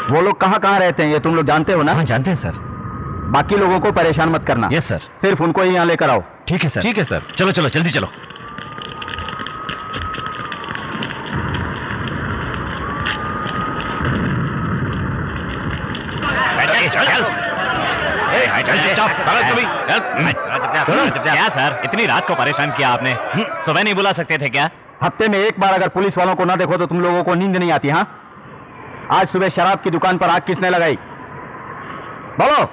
वो लोग कहाँ कहाँ रहते हैं ये तुम लोग जानते हो ना? हाँ जानते हैं सर। बाकी लोगों को परेशान मत करना। Yes sir. सिर्फ उनको ही यहाँ लेकर आओ। ठीक है सर। ठीक है सर। चलो चलो जल्दी चलो। क्या सर, इतनी रात को परेशान किया आपने? सुबह नहीं बुला सकते थे क्या? हफ्ते में एक बार अगर पुलिस वालों को ना देखो तो तुम लोगों को नींद नहीं आती? हाँ, आज सुबह शराब की दुकान पर आग किसने लगाई? बोलो।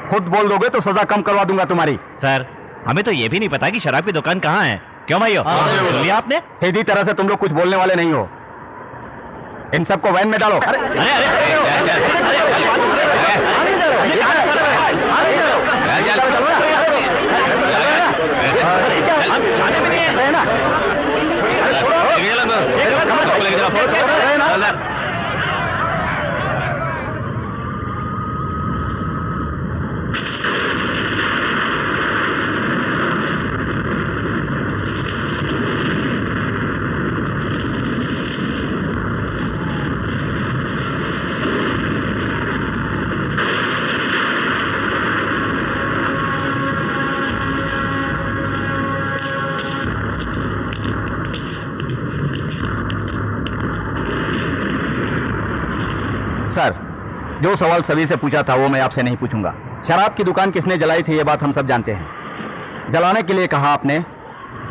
खुद बोल दोगे तो सजा कम करवा दूंगा तुम्हारी। सर, हमें तो ये भी नहीं पता कि शराब की दुकान कहाँ है। क्यों भाइयों, सुन लिया आपने? सीधी तरह से तुम लोग कुछ बोलने वाले नहीं हो। इन सबको वैन में डालो। सर, जो सवाल सभी से पूछा था वो मैं आपसे नहीं पूछूंगा। शराब की दुकान किसने जलाई थी ये बात हम सब जानते हैं। जलाने के लिए कहा आपने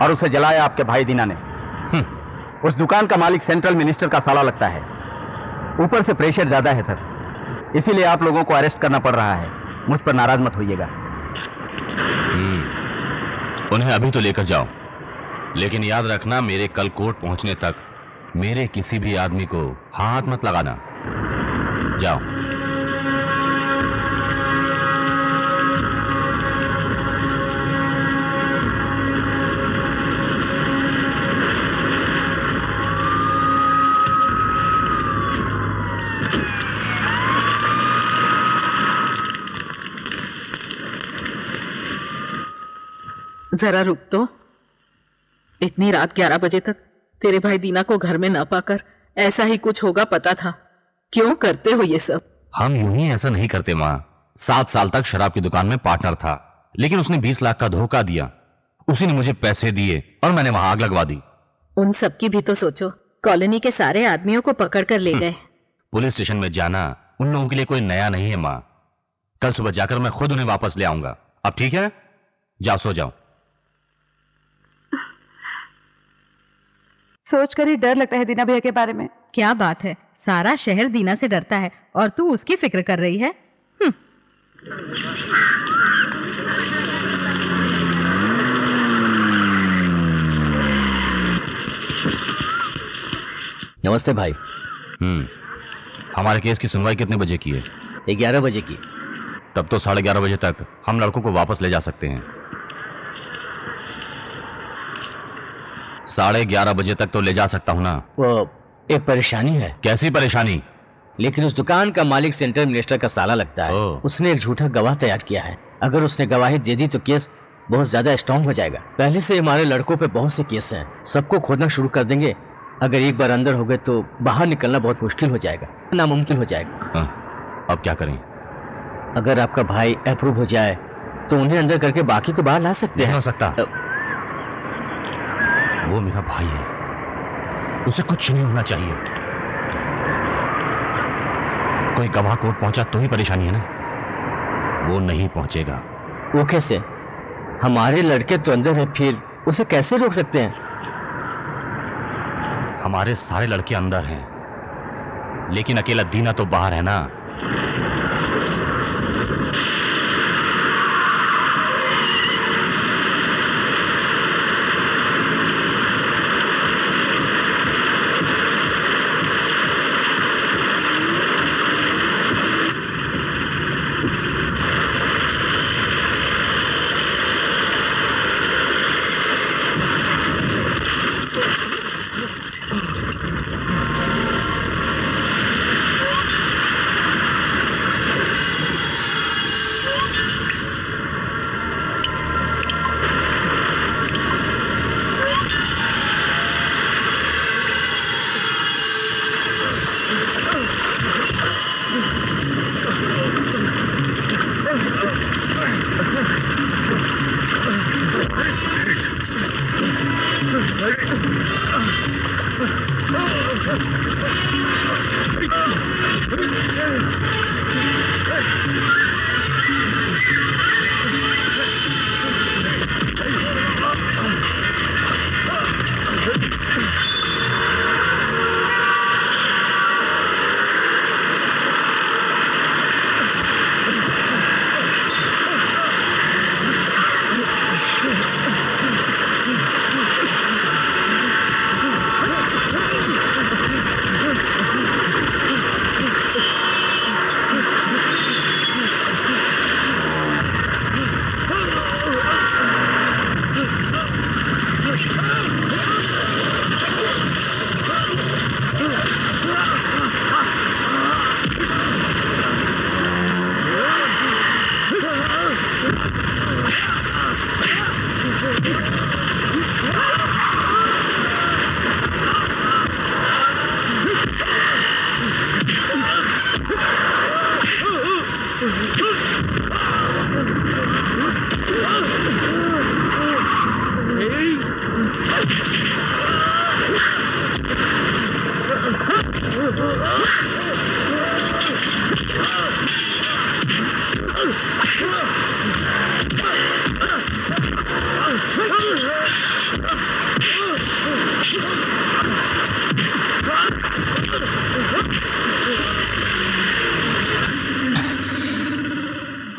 और उसे जलाया आपके भाई दीना ने। उस दुकान का मालिक सेंट्रल मिनिस्टर का साला लगता है। ऊपर से प्रेशर ज्यादा है सर, इसीलिए आप लोगों को अरेस्ट करना पड़ रहा है। मुझ पर नाराज मत होइएगा। उन्हें अभी तो लेकर जाओ, लेकिन याद रखना मेरे कल कोर्ट पहुंचने तक मेरे किसी भी आदमी को हाथ मत लगाना। जाओ। जरा रुक तो। इतनी रात 11 बजे तक तेरे भाई दीना को घर में न पाकर ऐसा ही कुछ होगा पता था। क्यों करते हो ये सब? हम यूं ही ऐसा नहीं करते माँ। 7 साल तक शराब की दुकान में पार्टनर था, लेकिन उसने 20 लाख का धोखा दिया। उसी ने मुझे पैसे दिए और मैंने वहां आग लगवा दी। उन सब की भी तो सोचो। कॉलोनी के सारे आदमियों को पकड़ कर ले गए। पुलिस स्टेशन में जाना उन लोगों के लिए कोई नया नहीं है माँ। कल सुबह जाकर मैं खुद उन्हें वापस ले आऊंगा। अब ठीक है, जाओ सो जाओ। सोचकर ही डर लगता है दीना भैया के बारे में। क्या बात है, सारा शहर दीना से डरता है और तू उसकी फिक्र कर रही है। नमस्ते भाई। हमारे केस की सुनवाई कितने बजे की है? 11 बजे की। तब तो 11:30 बजे तक हम लड़कों को वापस ले जा सकते हैं। 11:30 बजे तक तो ले जा सकता हूं ना। वो एक परेशानी है। कैसी परेशानी? लेकिन उस दुकान का मालिक सेंट्रल मिनिस्टर का साला लगता है। उसने एक झूठा गवाह तैयार किया है। अगर उसने गवाही दे दी तो केस बहुत ज्यादा स्ट्रॉन्ग हो जाएगा। पहले से हमारे लड़कों पे बहुत से केस हैं, सबको खोदना शुरू कर देंगे। अगर एक बार अंदर हो गए तो बाहर निकलना बहुत मुश्किल हो जाएगा, नामुमकिन हो जाएगा। अब क्या करें? अगर आपका भाई अप्रूव हो जाए तो उन्हें अंदर करके बाकी को बाहर ला सकते हैं। हो सकता। वो मेरा भाई है, उसे कुछ नहीं होना चाहिए। कोई गवाह कोर्ट पहुंचा तो ही परेशानी है ना। वो नहीं पहुंचेगा। वो कैसे? हमारे लड़के तो अंदर है, फिर उसे कैसे रोक सकते हैं? हमारे सारे लड़के अंदर हैं, लेकिन अकेला दीना तो बाहर है ना।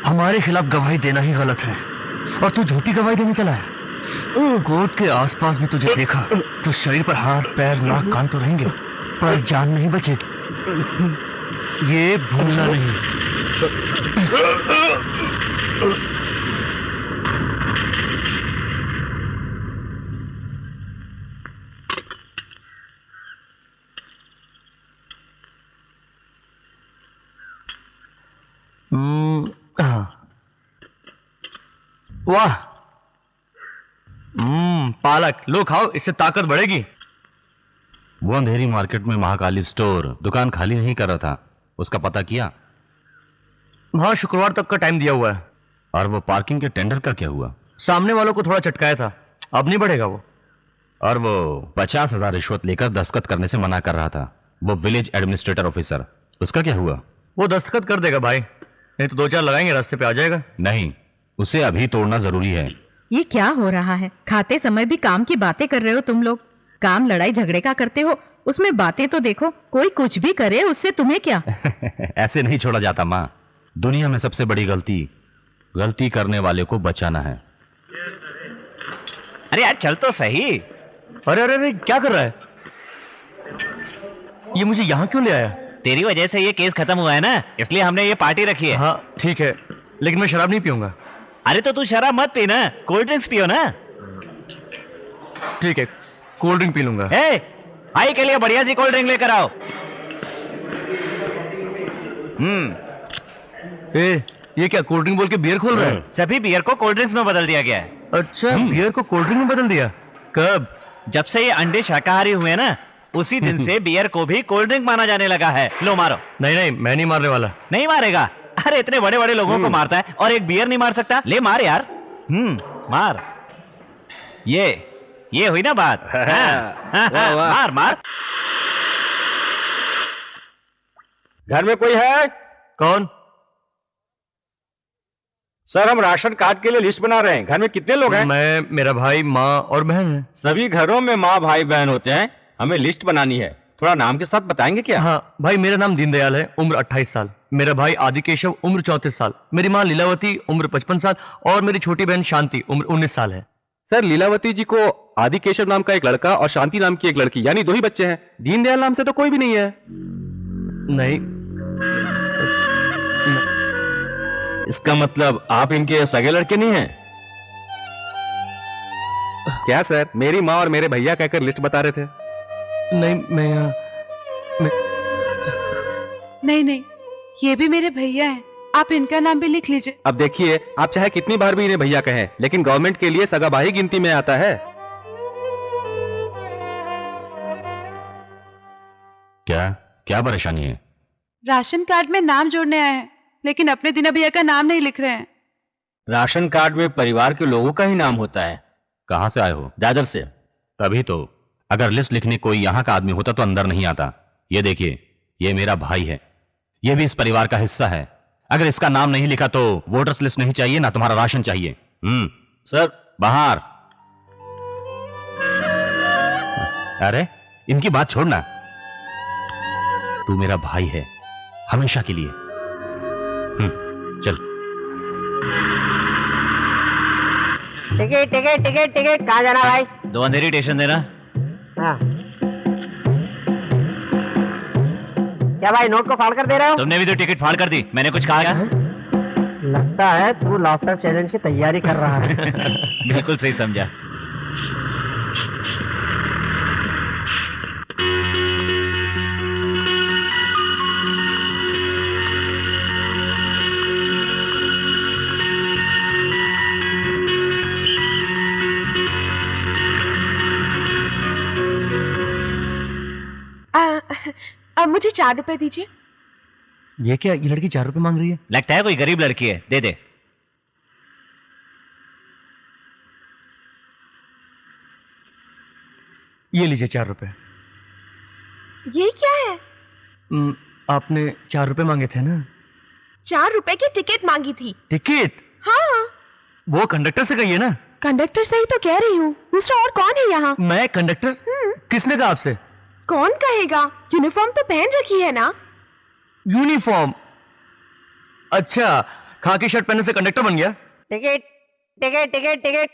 हमारे खिलाफ गवाही देना ही गलत है और तू झूठी गवाही देने चला है। कोर्ट के आसपास भी तुझे देखा तो शरीर पर हाथ पैर नाक कान तो रहेंगे पर जान नहीं बचेगी, ये भूलना नहीं। वाह, पालक लो खाओ, इससे ताकत बढ़ेगी। वो अंधेरी मार्केट में महाकाली स्टोर दुकान खाली नहीं कर रहा था, उसका पता किया? वहां शुक्रवार तक का टाइम दिया हुआ है। और वो पार्किंग के टेंडर का क्या हुआ? सामने वालों को थोड़ा चटकाया था, अब नहीं बढ़ेगा वो। और वो 50,000 रिश्वत लेकर दस्तखत करने से मना कर रहा था, वो विलेज एडमिनिस्ट्रेटर ऑफिसर, उसका क्या हुआ? वो दस्तखत कर देगा भाई, नहीं तो 2-4 लगाएंगे रास्ते पे आ जाएगा। नहीं, उसे अभी तोड़ना जरूरी है। ये क्या हो रहा है? खाते समय भी काम की बातें कर रहे हो तुम लोग। काम लड़ाई झगड़े का करते हो, उसमें बातें तो देखो। कोई कुछ भी करे उससे तुम्हें क्या? ऐसे नहीं छोड़ा जाता माँ। दुनिया में सबसे बड़ी गलती करने वाले को बचाना है। अरे यार चल तो सही। अरे अरे अरे क्या कर रहा है ये? मुझे यहाँ क्यों ले आया? तेरी वजह से ये केस खत्म हुआ है ना, इसलिए हमने ये पार्टी रखी है। हाँ ठीक है, लेकिन मैं शराब नहीं पीऊंगा। अरे तो तू शराब मत पी ना, कोल्ड ड्रिंक्स पियो ना। ठीक है, कोल्ड ड्रिंक पी लूंगा। भाई के लिए बढ़िया सी कोल्ड ड्रिंक लेकर आओ। ये क्या कोल्ड ड्रिंक बोल के बियर खोल रहा है? सभी बियर को कोल्ड ड्रिंक्स में बदल दिया गया है। अच्छा, बियर को कोल्ड ड्रिंक में बदल दिया? कब? जब से ये अंडे शाकाहारी हुए ना, उसी दिन से बियर को भी कोल्ड ड्रिंक माना जाने लगा है। लो मारो। नहीं नहीं, मैं नहीं मारने वाला। नहीं मारेगा? अरे इतने बड़े बड़े लोगों को मारता है और एक बियर नहीं मार सकता? ले मार यार। मार। ये हुई ना बात। मार मार। घर में कोई है? कौन? सर, हम राशन कार्ड के लिए लिस्ट बना रहे हैं। घर में कितने लोग हैं? मैं, मेरा भाई, माँ और बहन है। सभी घरों में माँ भाई बहन होते हैं, हमें लिस्ट बनानी है। थोड़ा नाम के साथ बताएंगे क्या? हाँ भाई, मेरा नाम दीनदयाल है, उम्र 28 साल। मेरा भाई आदिकेशव, उम्र 34 साल। मेरी माँ लीलावती, उम्र 55 साल। और मेरी छोटी बहन शांति, उम्र 19 साल है। सर, लीलावती जी को आदिकेशव नाम का एक लड़का और शांति नाम की एक लड़की, यानी 2 ही बच्चे हैं। दीनदयाल नाम से तो कोई भी नहीं है। नहीं। इसका मतलब आप इनके सगे लड़के नहीं हैं? क्या सर, मेरी माँ और मेरे भैया कहकर लिस्ट बता रहे थे? नहीं, मैं नहीं, ये भी मेरे भैया हैं, आप इनका नाम भी लिख लीजिए। अब देखिए, आप चाहे कितनी बार भी इन्हें भैया कहें, लेकिन गवर्नमेंट के लिए सगा भाई गिनती में आता है। क्या परेशानी है? राशन कार्ड में नाम जोड़ने आए हैं, लेकिन अपने दीना भैया का नाम नहीं लिख रहे हैं। राशन कार्ड में परिवार के लोगों का ही नाम होता है। कहाँ से आए हो? दादर से। तभी तो अगर लिस्ट लिखने कोई यहां का आदमी होता तो अंदर नहीं आता। ये देखिए, ये मेरा भाई है, ये भी इस परिवार का हिस्सा है। अगर इसका नाम नहीं लिखा तो वोटर्स लिस्ट नहीं चाहिए ना तुम्हारा राशन चाहिए। सर बाहर। अरे इनकी बात छोड़ना, तू मेरा भाई है हमेशा के लिए। चल। टिकट टिकट टिकट टिकट, कहाँ जाना भाई? 2 अंधेरी स्टेशन देना। हाँ। क्या भाई नोट को फाड़ कर दे रहे हो? तुमने भी तो टिकट फाड़ कर दी, मैंने कुछ कहा क्या? लगता है तू लाफ्टर चैलेंज की तैयारी कर रहा है। बिल्कुल सही समझा। मुझे 4 रुपए दीजिए। ये क्या, ये लड़की 4 रुपए मांग रही है? लगता है कोई गरीब लड़की है, दे दे। ये लीजिए 4 रुपए। ये क्या है? आपने 4 रुपए मांगे थे ना? 4 रुपए की टिकट मांगी थी। टिकट? हाँ। वो कंडक्टर से कहिए ना। कंडक्टर से ही तो कह रही हूँ, दूसरा और कौन है यहाँ? मैं कंडक्टर? किसने कहा आपसे? कौन कहेगा, यूनिफॉर्म तो पहन रखी है ना। यूनिफॉर्म? अच्छा, खाकी शर्ट पहनने से कंडक्टर बन गया? Ticket ticket ticket ticket.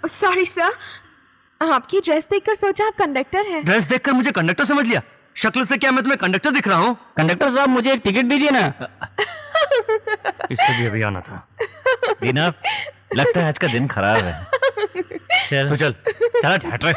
Sorry sir, आपकी ड्रेस देखकर सोचा आप कंडक्टर हैं। ड्रेस देखकर मुझे कंडक्टर समझ लिया? शक्ल से क्या मैं तुम्हें कंडक्टर दिख रहा हूँ? कंडक्टर साहब मुझे एक टिकट दीजिए ना। इससे भी अभी आना था। दीना, लगता है आज का दिन खराब है। चल तो चल चला हट रहे।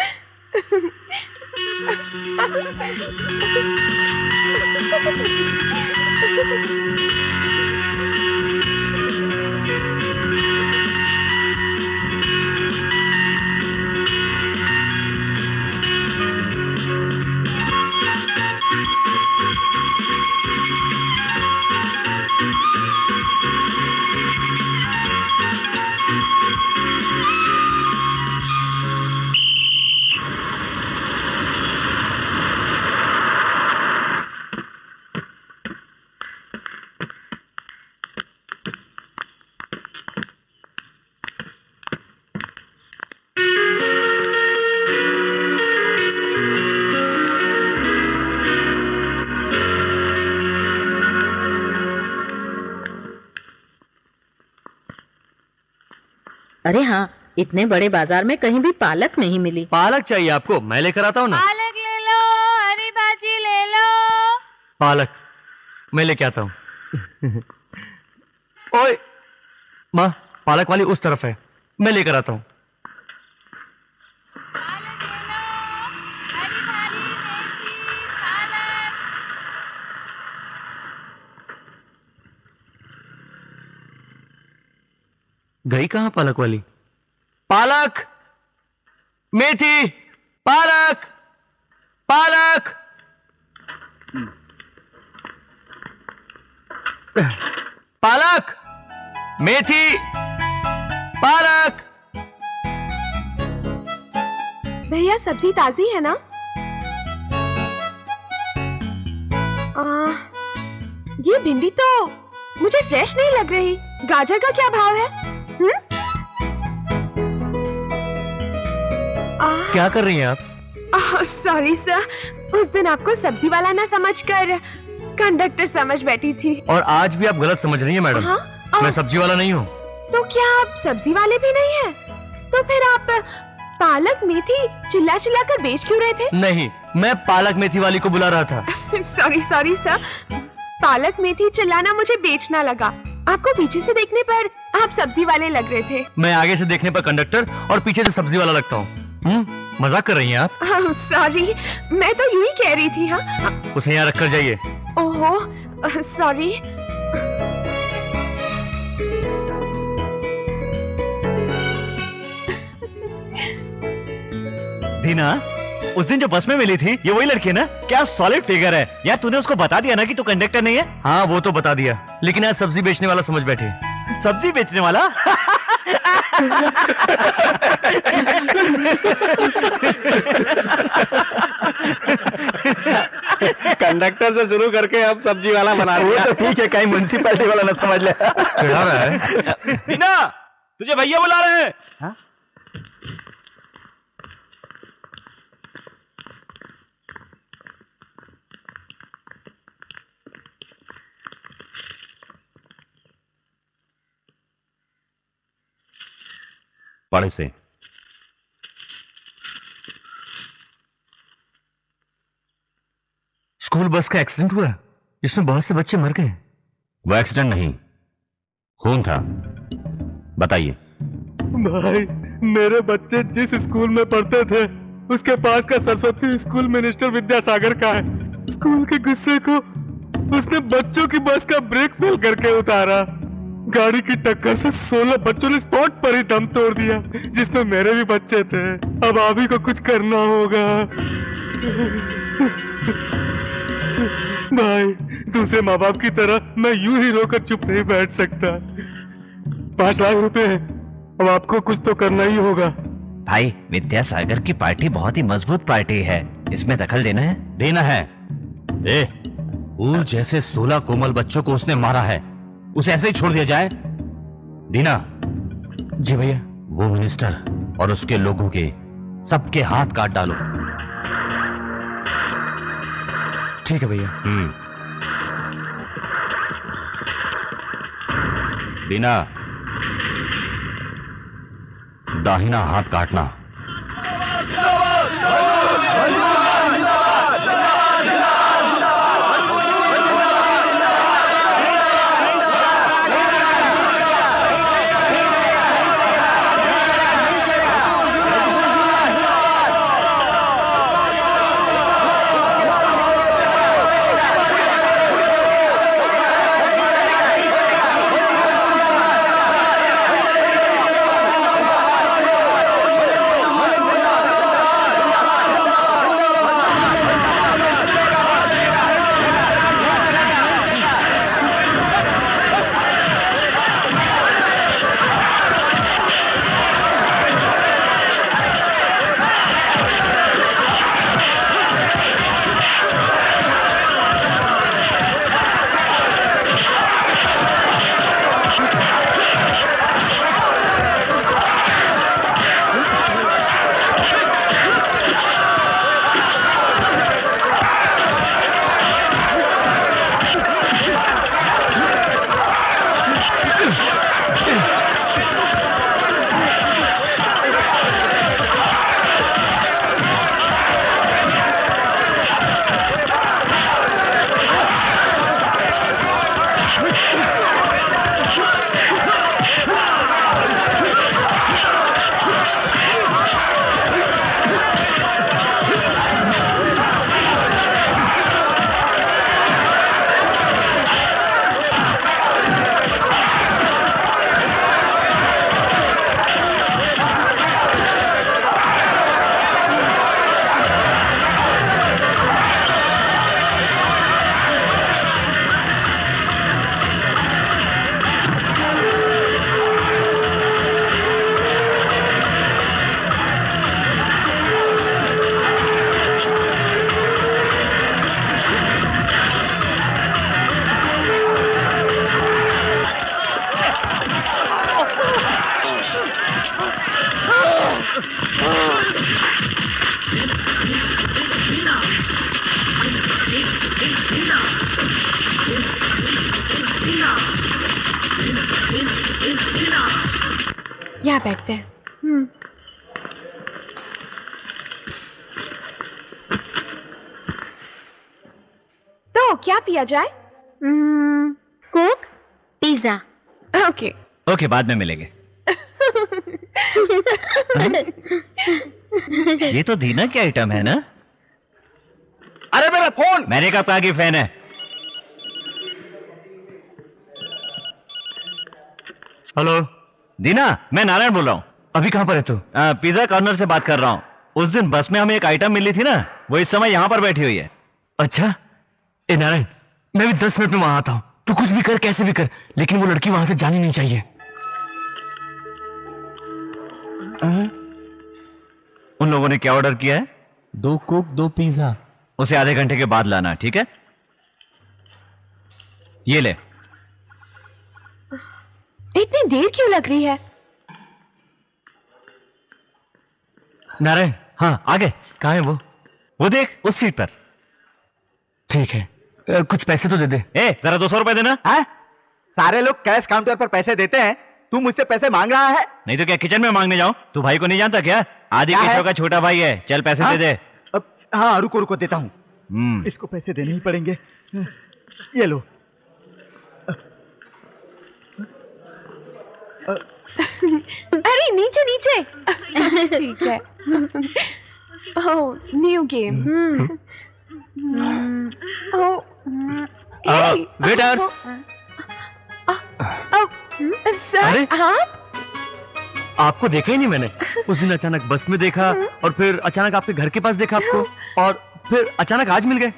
अरे हाँ, इतने बड़े बाजार में कहीं भी पालक नहीं मिली। पालक चाहिए आपको? मैं लेकर आता हूँ ना। पालक ले लो, हरी भाजी ले लो। पालक मैं लेके आता हूँ। ओए माँ, पालक वाली उस तरफ है, मैं लेकर आता हूँ। गई कहाँ पालक वाली? पालक, मेथी, पालक, पालक, पालक, मेथी, पालक। भैया सब्जी ताजी है ना? ये भिंडी तो मुझे फ्रेश नहीं लग रही। गाजर का क्या भाव है? क्या कर रही हैं आप? सॉरी सर, उस दिन आपको सब्जी वाला ना समझकर कंडक्टर समझ बैठी थी। और आज भी आप गलत समझ रही हैं मैडम। मैं सब्जी वाला नहीं हूँ। तो क्या आप सब्जी वाले भी नहीं हैं? तो फिर आप पालक मेथी चिल्ला चिल्ला कर बेच क्यों रहे थे? नहीं, मैं पालक मेथी वाली को बुला रहा था। सॉरी सॉरी सर, पालक मेथी चिल्लाना मुझे बेचना लगा। आपको पीछे से देखने पर आप सब्जी वाले लग रहे थे। मैं आगे से देखने पर कंडक्टर और पीछे से सब्जी वाला लगता हूँ। मजाक कर रही हैं आप? सॉरी, मैं तो यूं ही कह रही थी। हाँ, उसे यहाँ रखकर जाइए। ओहो सॉरी। दीना, उस दिन जो बस में मिली थी, ये वही लड़की है ना? क्या सॉलिड फिगर है यार। तूने उसको बता दिया ना कि तू कंडक्टर नहीं है? हाँ वो तो बता दिया, लेकिन आज सब्जी बेचने वाला समझ बैठे। सब्जी बेचने वाला? कंडक्टर से शुरू करके अब सब्जी वाला बना वो दिया। तो ठीक है, कहीं म्युनिसिपैलिटी वाला ना समझ ले। चिढ़ा रहा है। दीना, तुझे भैया बुला रहे हैं। हाँ? बड़े से स्कूल बस का एक्सीडेंट हुआ जिसमें बहुत से बच्चे मर गए। वो एक्सीडेंट नहीं, खून था। बताइए। भाई, मेरे बच्चे जिस स्कूल में पढ़ते थे उसके पास का सरस्वती स्कूल मिनिस्टर विद्यासागर का है। स्कूल के गुस्से को उसने बच्चों की बस का ब्रेक फेल करके उतारा। गाड़ी की टक्कर से 16 बच्चों ने स्पॉट पर ही दम तोड़ दिया, जिसमें मेरे भी बच्चे थे। अब आप ही को कुछ करना होगा भाई। दूसरे माँ बाप की तरह मैं यूं ही रोकर चुप नहीं बैठ सकता। 5 लाख रुपए हैं, अब आपको कुछ तो करना ही होगा। भाई, विद्यासागर की पार्टी बहुत ही मजबूत पार्टी है, इसमें दखल देना है। देना है। फूल जैसे 16 कोमल बच्चों को उसने मारा है, उसे ऐसे ही छोड़ दिया जाए? दीना। जी भैया। वो मिनिस्टर और उसके लोगों के सबके हाथ काट डालो। ठीक है भैया। दीना, दाहिना हाथ काटना। यहाँ बैठते हैं। तो क्या पिया जाए? Coke, pizza. ओके ओके, बाद में मिलेंगे। ये तो दीना की आइटम है ना? अरे मेरा फोन! मैंने कहा की फैन है। हेलो दीना, मैं नारायण बोल रहा हूँ। अभी कहाँ पर है तू? पिज्जा कॉर्नर से बात कर रहा हूँ। उस दिन बस में हमें एक आइटम मिली थी ना, वो इस समय यहाँ पर बैठी हुई है। अच्छा, ए नारायण, मैं भी 10 मिनट में वहां आता हूँ। तू कुछ भी कर, कैसे भी कर, लेकिन वो लड़की वहां से जानी नहीं चाहिए। उन लोगों ने क्या ऑर्डर किया है? 2 कोक 2 पिज्जा। उसे आधे घंटे के बाद लाना, ठीक है? ये ले। इतनी देर क्यों लग रही है? नारायण, हाँ आगे। कहाँ है वो? वो देख, उस सीट पर। ठीक है, कुछ पैसे तो दे दे। जरा 200 रुपए देना। सारे लोग कैश काउंटर पर पैसे देते हैं, तू मुझसे पैसे मांग रहा है? नहीं तो क्या किचन में मांगने जाऊं? तू भाई को नहीं जानता क्या? आदि केशव का छोटा भाई है। चल पैसे दे दे। हाँ रुको रुको, देता हूँ। इसको पैसे देने ही पड़ेंगे। ये लो। अरे नीचे नीचे। ठीक है। ओह, न्यू गेम। वेटर। सर, हाँ? आपको देखा ही नहीं मैंने। उस दिन अचानक बस में देखा और फिर अचानक आपके घर के पास देखा आपको और फिर अचानक आज मिल गए।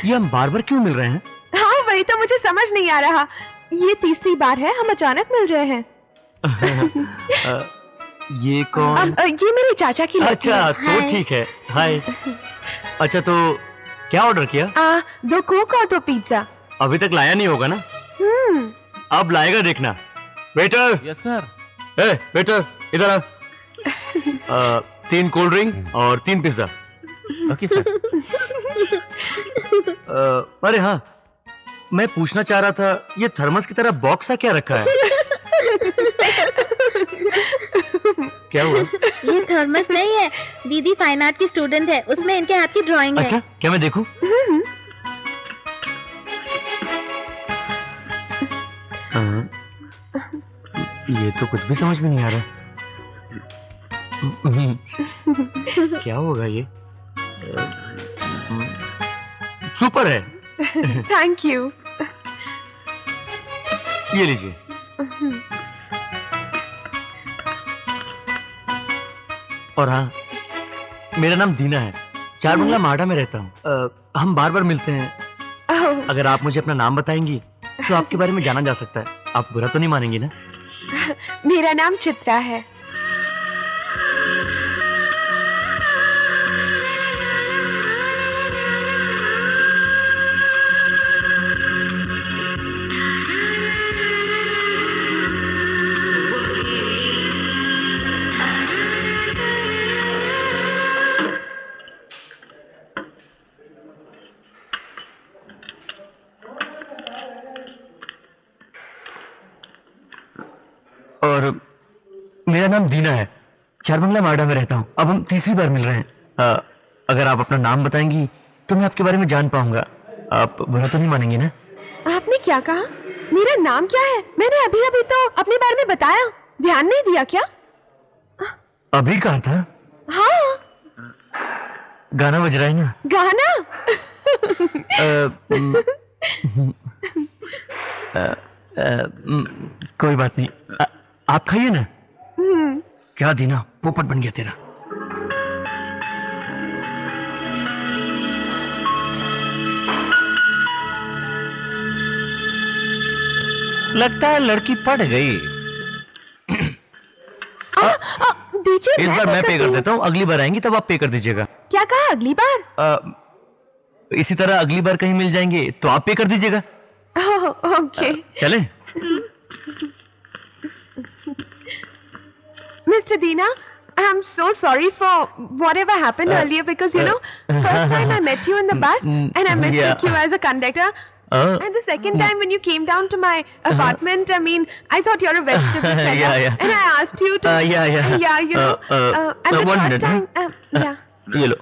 ये हम बार बार क्यों मिल रहे हैं? हाँ वही तो मुझे समझ नहीं आ रहा। ये तीसरी बार है हम अचानक मिल रहे हैं। ये कौन? ये मेरे चाचा की लड़की अच्छा है। तो ठीक है। हाय। अच्छा तो क्या ऑर्डर किया? 2 कोक और 2 पिज्जा। अभी तक लाया नहीं होगा ना? अब लाएगा देखना। वेटर। Yes sir. वेटर इधर आ। 3 कोल्ड ड्रिंक और 3 पिज्जा। Okay sir. अरे हाँ, मैं पूछना चाह रहा था, ये थर्मस की तरह बॉक्स सा क्या रखा है? क्या हुआ? ये थर्मस नहीं है, दीदी फाइन आर्ट की स्टूडेंट है, उसमें इनके हाथ की ड्राइंग है। अच्छा, क्या मैं देखूं? ये तो कुछ भी समझ में नहीं आ रहा। क्या होगा ये? सुपर है। Thank you. ये लीजिए। और हाँ, मेरा नाम दीना है, 4 बंगला माडा में रहता हूँ। हम बार बार मिलते हैं। अगर आप मुझे अपना नाम बताएंगी तो आपके बारे में जाना जा सकता है। आप बुरा तो नहीं मानेंगी ना? मेरा नाम चित्रा है। और मेरा नाम दीना है, 4 बंगला माडा में रहता हूँ। अब हम तीसरी बार मिल रहे हैं। अगर आप अपना नाम बताएंगी तो मैं आपके बारे में जान पाऊंगा। आप बुरा तो नहीं मानेंगी ना? आपने क्या कहा? मेरा नाम क्या है? मैंने अभी अभी तो अपने बारे में बताया, ध्यान नहीं दिया क्या? अभी कहा था? हाँ। गाना बज रहा है ना? गाना? कोई बात नहीं। आप खाइए ना। क्या दीना, पोपट बन गया तेरा। लगता है लड़की पड़ गई। दीजिए, इस बार मैं पे कर देता हूँ, अगली बार आएंगी तब आप पे कर दीजिएगा। क्या कहा? अगली बार? इसी तरह अगली बार कहीं मिल जाएंगे तो आप पे कर दीजिएगा। ओके। चले। Mr. Deena, I'm so sorry for whatever happened earlier because you know, first time I met you in the bus and I mistook you as a conductor. And the second time when you came down to my apartment, I mean, I thought you're a vegetable seller, and I asked you to, you know, and the third time, ये लो।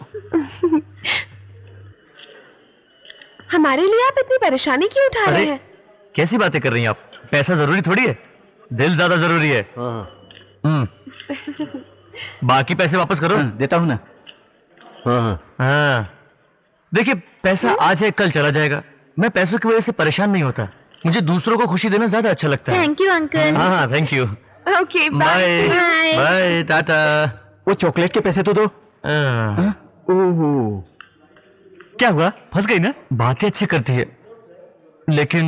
हमारे लिए आप इतनी परेशानी क्यों उठा रहे हैं? कैसी बातें कर रही हैं आप? पैसा जरूरी थोड़ी है, दिल ज्यादा जरूरी है। बाकी पैसे वापस करो। देता हूँ ना। हाँ, देखिए पैसा आज है कल चला जाएगा। मैं पैसों की वजह से परेशान नहीं होता, मुझे दूसरों को खुशी देना ज्यादा अच्छा लगता है। Thank you uncle. हाँ thank you. Okay bye. Bye tata. वो चॉकलेट के पैसे तो दो। ओहो, क्या हुआ? फंस गई ना? बातें अच्छी करती है लेकिन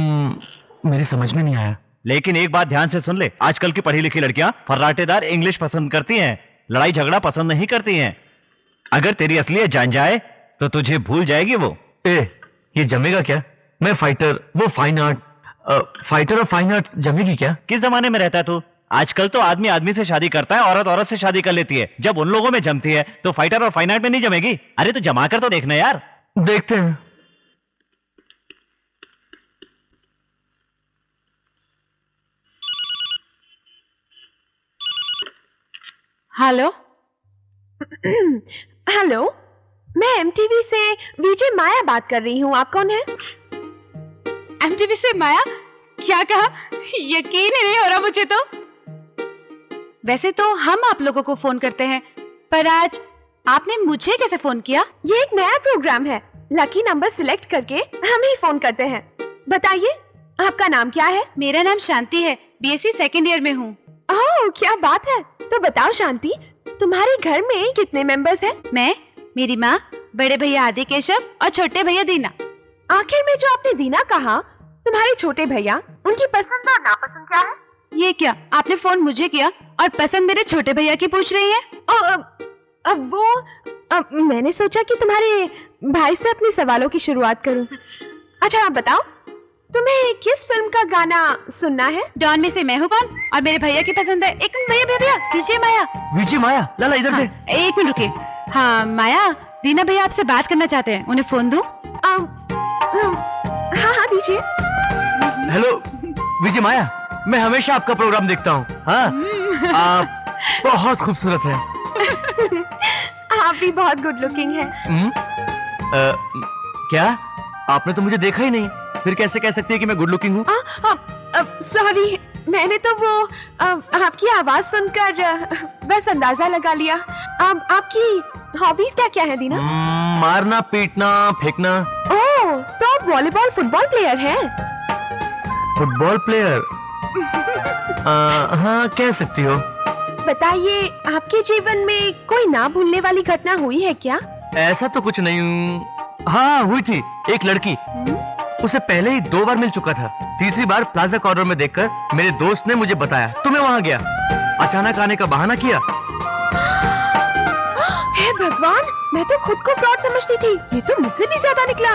मेरी समझ में नहीं आया। लेकिन एक बात ध्यान से सुन ले, आजकल की पढ़ी लिखी लड़कियां फर्राटेदार इंग्लिश पसंद करती हैं, लड़ाई झगड़ा पसंद नहीं करती हैं। अगर तेरी असलियत जान जाए तो तुझे भूल जाएगी वो। ये जमेगा क्या? मैं फाइटर, वो फाइन आर्ट। फाइटर और फाइन आर्ट जमेगी क्या? किस जमाने में रहता है तू? आजकल तो आदमी आदमी से शादी करता है, औरत औरत से शादी कर लेती है। जब उन लोगों में जमती है तो फाइटर और फाइन आर्ट में नहीं जमेगी। अरे तो जमा कर तो देखना यार। देखते हैं। हेलो। हेलो, मैं एमटीवी से विजय माया बात कर रही हूँ। आप कौन है? एमटीवी से माया? क्या कहा? यकीन ही नहीं हो रहा मुझे तो। वैसे तो हम आप लोगों को फोन करते हैं, पर आज आपने मुझे कैसे फोन किया? ये एक नया प्रोग्राम है, लकी नंबर सिलेक्ट करके हम ही फोन करते हैं। बताइए, आपका नाम क्या है? मेरा नाम शांति है, बीएससी सेकंड ईयर में हूँ। ओह, क्या बात है। तो बताओ शांति, तुम्हारे घर में कितने मेंबर्स हैं? मैं, मेरी माँ, बड़े भैया आदि केशव और छोटे भैया दीना। आखिर में जो आपने दीना कहा, तुम्हारे छोटे भैया, उनकी पसंद और नापसंद क्या है? ये क्या, आपने फोन मुझे किया और पसंद मेरे छोटे भैया की पूछ रही है? मैंने सोचा कि तुम्हारे भाई से अपने सवालों की शुरुआत करूं। अच्छा आप बताओ, तुम्हें किस फिल्म का गाना सुनना है? डॉन में से मैं हूँ कौन और मेरे भैया की पसंद है। एक मिनट भैया, विजय माया। विजय माया, लाला इधर दे। एक मिनट रुकिए। हाँ माया, दीना भैया आपसे बात करना चाहते हैं, उन्हें फोन दूं? हाँ दीजिए। हेलो विजय माया, मैं हमेशा आपका प्रोग्राम देखता हूँ। हाँ, आप बहुत खूबसूरत हैं। आप भी बहुत गुड लुकिंग हैं। क्या? आपने तो मुझे देखा ही नहीं, फिर कैसे कह सकती है कि मैं गुड लुकिंग हूँ? सॉरी, मैंने तो वो आपकी आवाज सुनकर बस अंदाजा लगा लिया। आपकी हॉबीज क्या क्या है दीना? मारना, पीटना, फेंकना। ओह, तो आप वॉलीबॉल फुटबॉल प्लेयर हैं? Football player? हाँ, कह सकती हो। बताइए, आपके जीवन में कोई ना भूलने वाली घटना हुई है क्या? ऐसा तो कुछ नहीं। हाँ, हुई थी। एक लड़की, उसे पहले ही 2 बार मिल चुका था। तीसरी बार प्लाजा कॉर्नर में देखकर मेरे दोस्त ने मुझे बताया, तो मैं वहां गया। अचानक आने का बहाना किया। हे भगवान, मैं तो खुद को फ्रॉड समझती थी, ये तो मुझसे भी ज्यादा निकला।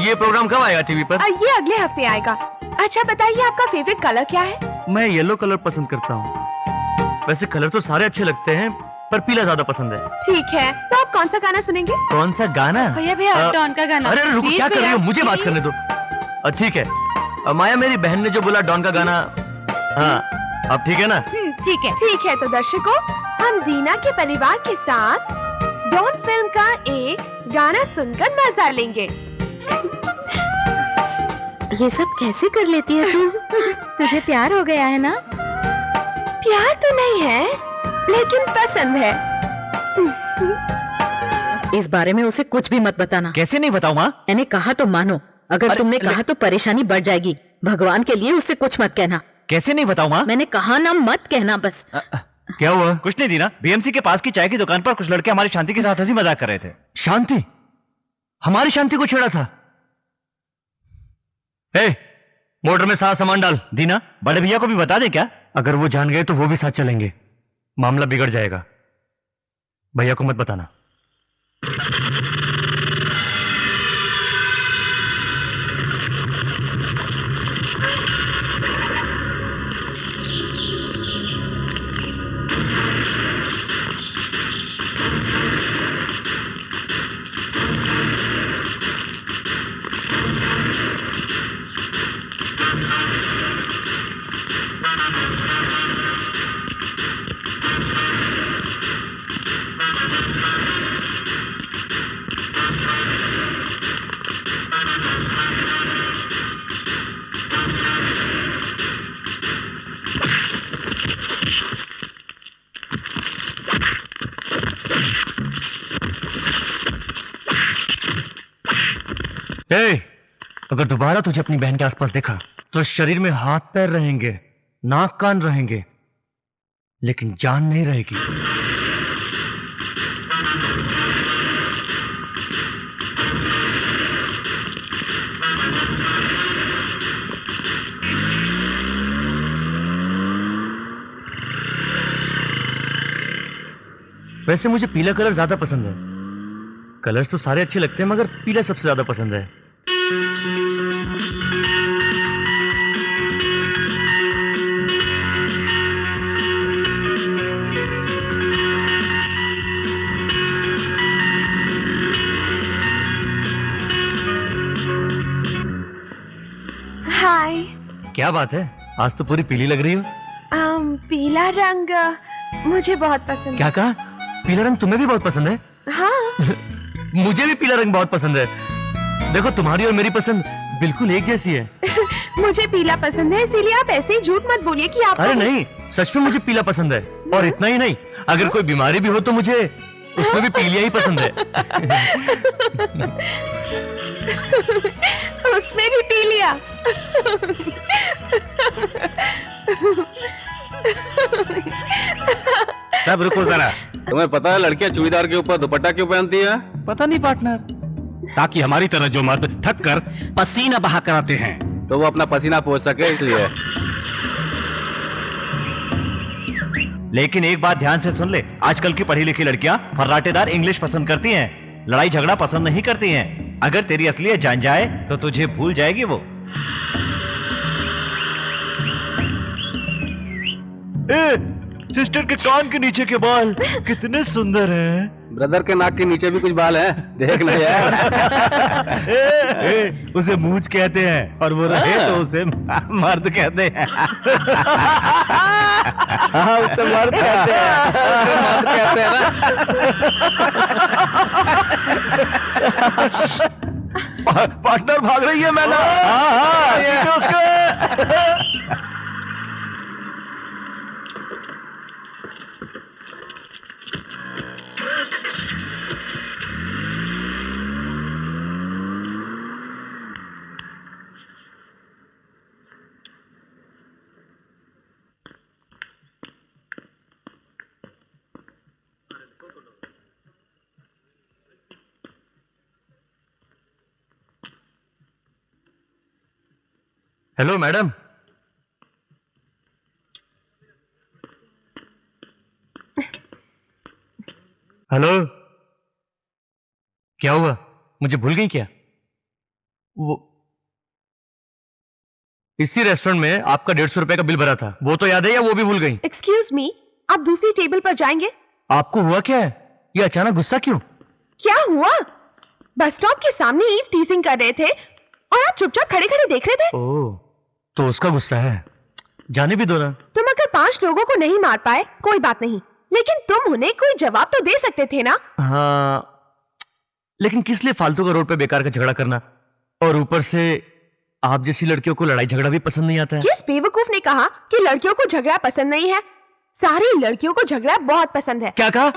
ये प्रोग्राम कब आएगा टीवी पर? ये अगले हफ्ते आएगा। अच्छा बताइए, आपका फेवरेट कलर क्या है? मैं येलो कलर पसंद करता हूँ। वैसे कलर तो सारे अच्छे लगते हैं, पर पीला ज्यादा पसंद है। ठीक है, तो आप कौन सा गाना सुनेंगे? कौन सा गाना? भैया डॉन का गाना। अरे रुको, क्या कर रही हो? मुझे बात करने दो। ठीक है माया, मेरी बहन ने जो बोला डॉन का गाना। हाँ, अब ठीक है ना? ठीक है। ठीक है, तो दर्शकों, हम दीना के परिवार के साथ डॉन फिल्म का एक गाना सुनकर मजा लेंगे। ये सब कैसे कर लेती है तू? तुझे प्यार हो गया है ना? प्यार तो नहीं है, लेकिन पसंद है। इस बारे में उसे कुछ भी मत बताना। कैसे नहीं बताऊं माँ? मैंने कहा तो मानो, अगर तुमने कहा तो परेशानी बढ़ जाएगी। भगवान के लिए उससे कुछ मत कहना। कैसे नहीं बताऊं माँ? मैंने कहा ना, मत कहना बस। क्या हुआ? कुछ नहीं दीना, बीएमसी के पास की चाय की दुकान पर कुछ लड़के हमारी शांति के साथ हंसी मजाक कर रहे थे। शांति? हमारी शांति को छेड़ा था? मोटर में सारा सामान डाल। दीना, बड़े भैया को भी बता दे क्या? अगर वो जान गए तो वो भी साथ चलेंगे, मामला बिगड़ जाएगा। भैया को मत बताना। अगर दोबारा तुझे अपनी बहन के आसपास देखा तो शरीर में हाथ पैर रहेंगे, नाक कान रहेंगे, लेकिन जान नहीं रहेगी। वैसे मुझे पीला कलर ज्यादा पसंद है। कलर्स तो सारे अच्छे लगते हैं मगर पीला सबसे ज्यादा पसंद है। हाय। क्या बात है, आज तो पूरी पीली लग रही हो। पीला रंग मुझे बहुत पसंद क्या कहा? पीला रंग तुम्हें भी बहुत पसंद है? हाँ। मुझे भी पीला रंग बहुत पसंद है। देखो तुम्हारी और मेरी पसंद बिल्कुल एक जैसी है। मुझे पीला पसंद है, इसीलिए आप ऐसे ही झूठ मत बोलिए कि आप। अरे नहीं, सच में मुझे पीला पसंद है। और इतना ही नहीं, अगर कोई बीमारी भी हो तो मुझे उसमें भी पीलिया ही पसंद है। उसमें भी पीलिया। सब रुको जरा। तुम्हें पता है लड़कियां चूड़ीदार के ऊपर दुपट्टा क्यों पहनती है? पता नहीं पार्टनर, ताकि हमारी तरह जो मर्द थक कर पसीना बहा कर आते हैं तो वो अपना पसीना पोंछ सके इसलिए। लेकिन एक बात ध्यान से सुन ले, आजकल की पढ़ी लिखी लड़कियां फर्राटेदार इंग्लिश पसंद करती हैं, लड़ाई झगड़ा पसंद नहीं करती हैं। अगर तेरी असलियत जान जाए तो तुझे भूल जाएगी वो। सिस्टर के कान के नीचे के बाल कितने सुंदर हैं। ब्रदर के नाक के नीचे भी कुछ बाल है, देखना यार। उसे मूंछ कहते हैं और वो रहे तो उसे मर्द कहते हैं। हाँ, उससे मर्द कहते हैं। मर्द कहते हैं ना। पार्टनर भाग रही है मैना। हाँ, उसके। Hello madam. हेलो, क्या हुआ? मुझे भूल गई क्या? वो इसी रेस्टोरेंट में आपका 150 रुपए का बिल भरा था, वो तो याद है या वो भी भूल गई? एक्सक्यूज मी, आप दूसरी टेबल पर जाएंगे? आपको हुआ क्या है? ये अचानक गुस्सा क्यों? क्या हुआ? बस स्टॉप के सामने ईव टीजिंग कर रहे थे और आप चुपचाप खड़े खड़े देख रहे थे। ओह, तो उसका गुस्सा है। जाने भी दो ना। तुम अगर 5 लोगों को नहीं मार पाए कोई बात नहीं, लेकिन तुम उन्हें कोई जवाब तो दे सकते थे ना। हाँ, लेकिन किस लिए फालतू का रोड पे बेकार का झगड़ा करना? और ऊपर से आप जैसी लड़कियों को लड़ाई झगड़ा भी पसंद नहीं आता है। किस बेवकूफ ने कहा कि लड़कियों को झगड़ा पसंद नहीं है? सारी लड़कियों को झगड़ा बहुत पसंद है। क्या कहा?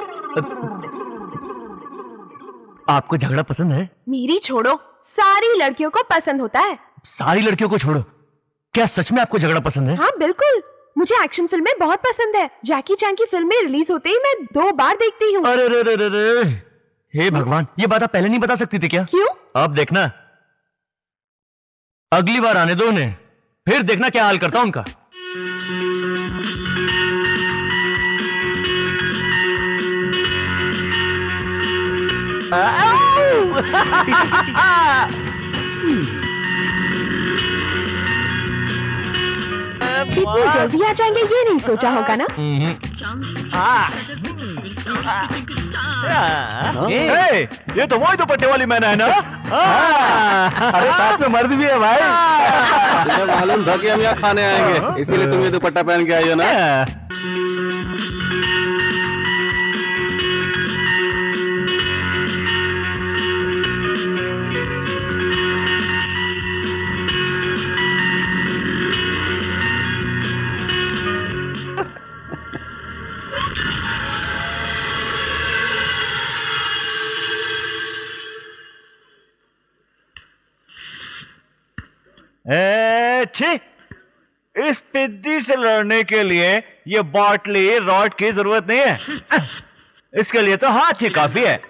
आपको झगड़ा पसंद है? मेरी छोड़ो, सारी लड़कियों को पसंद होता है। सारी लड़कियों को छोड़ो, क्या सच में आपको झगड़ा पसंद है? हाँ बिल्कुल, मुझे एक्शन फिल्में बहुत पसंद है। जैकी चैन की फिल्में रिलीज होते ही मैं 2 बार देखती हूँ। अरे रे रे रे रे, हे भगवान, ये बात आप पहले नहीं बता सकती थी क्या? क्यों? अब देखना, अगली बार आने दो उन्हें, फिर देखना क्या हाल करता उनका। इतनी जल्दी आ जाएंगे ये नहीं सोचा होगा ना। ये तो वही दुपट्टे वाली मैना है ना। अरे साथ में मर्द भी है भाई। तुम्हें मालूम था कि हम यहाँ खाने आएंगे, इसीलिए तुम ये दुपट्टा पहन के आई हो ना। छी, इस पिद्दी से लड़ने के लिए ये बॉटली रॉड की जरूरत नहीं है। इसके लिए तो हाथ ही काफी है।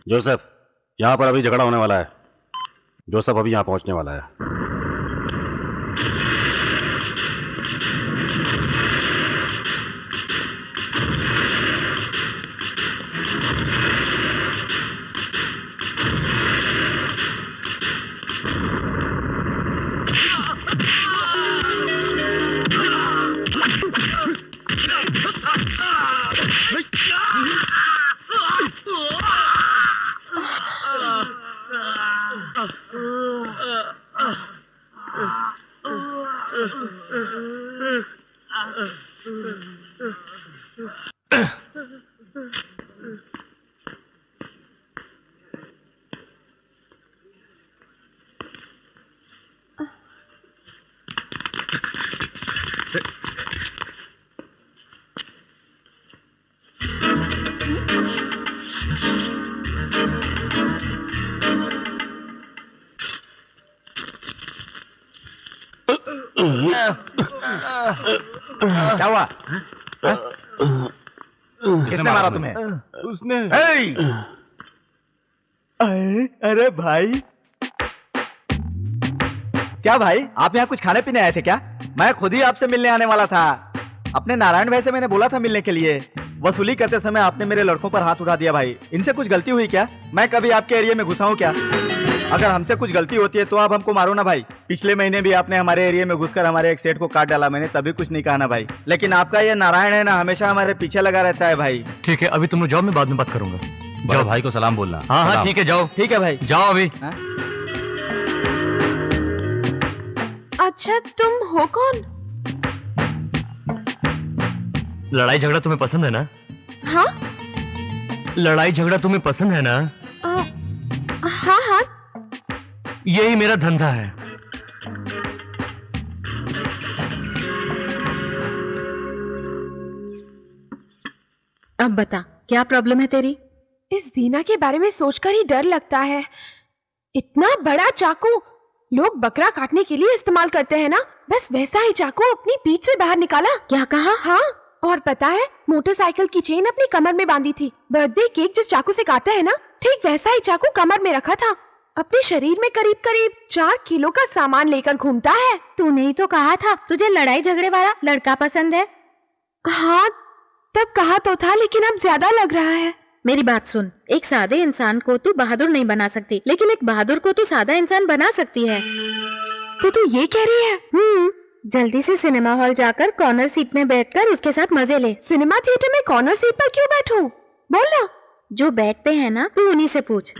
जोसेफ, यहाँ पर अभी झगड़ा होने वाला है। जोसेफ अभी यहाँ पहुँचने वाला है। क्या हुआ? किसने मारा तुम्हें? उसने। अरे भाई, क्या भाई आप यहाँ कुछ खाने पीने आए थे क्या? मैं खुद ही आपसे मिलने आने वाला था। अपने नारायण भाई से मैंने बोला था मिलने के लिए। वसूली करते समय आपने मेरे लड़कों पर हाथ उठा दिया भाई। इनसे कुछ गलती हुई क्या? मैं कभी आपके एरिया में घुसा हूँ क्या? अगर हमसे कुछ गलती होती है तो आप हमको मारो ना भाई। पिछले महीने भी आपने हमारे एरिया में घुसकर हमारे एक सेठ को काट डाला, मैंने तभी कुछ नहीं कहा ना भाई। लेकिन आपका ये नारायण है ना, हमेशा हमारे पीछे लगा रहता है भाई। ठीक है, अभी तुम लोग जाओ, मैं बाद में बात करूंगा। जाओ भाई को सलाम बोलना। हाँ हाँ ठीक है, जाओ। ठीक है भाई, जाओ अभी। अच्छा, तुम हो कौन? लड़ाई झगड़ा तुम्हें पसंद है ना? हाँ लड़ाई झगड़ा तुम्हें पसंद है ना? हाँ हाँ, यही मेरा धंधा है। अब बता, क्या प्रॉब्लम है तेरी? इस दीना के बारे में सोचकर ही डर लगता है। इतना बड़ा चाकू लोग बकरा काटने के लिए इस्तेमाल करते हैं ना, बस वैसा ही चाकू अपनी पीठ से बाहर निकाला। क्या कहा? हाँ, और पता है, मोटरसाइकिल की चेन अपनी कमर में बांधी थी। बर्थडे केक जिस चाकू से काटते हैं ना, ठीक वैसा ही चाकू कमर में रखा था। अपने शरीर में करीब करीब 4 किलो का सामान लेकर घूमता है। तूने ही तो कहा था तुझे लड़ाई झगड़े वाला लड़का पसंद है। हाँ, तब कहा तो था, लेकिन अब ज्यादा लग रहा है। मेरी बात सुन, एक सादे इंसान को तू बहादुर नहीं बना सकती, लेकिन एक बहादुर को तू सादा इंसान बना सकती है। तो तू ये कह रही है? जल्दी से सिनेमा हॉल जाकर कॉर्नर सीट में बैठकर उसके साथ मजे ले। सिनेमा थिएटर में कॉर्नर सीट पर क्यों बैठूं? बोल ना। जो बैठते हैं ना, तू उन्हीं से पूछ।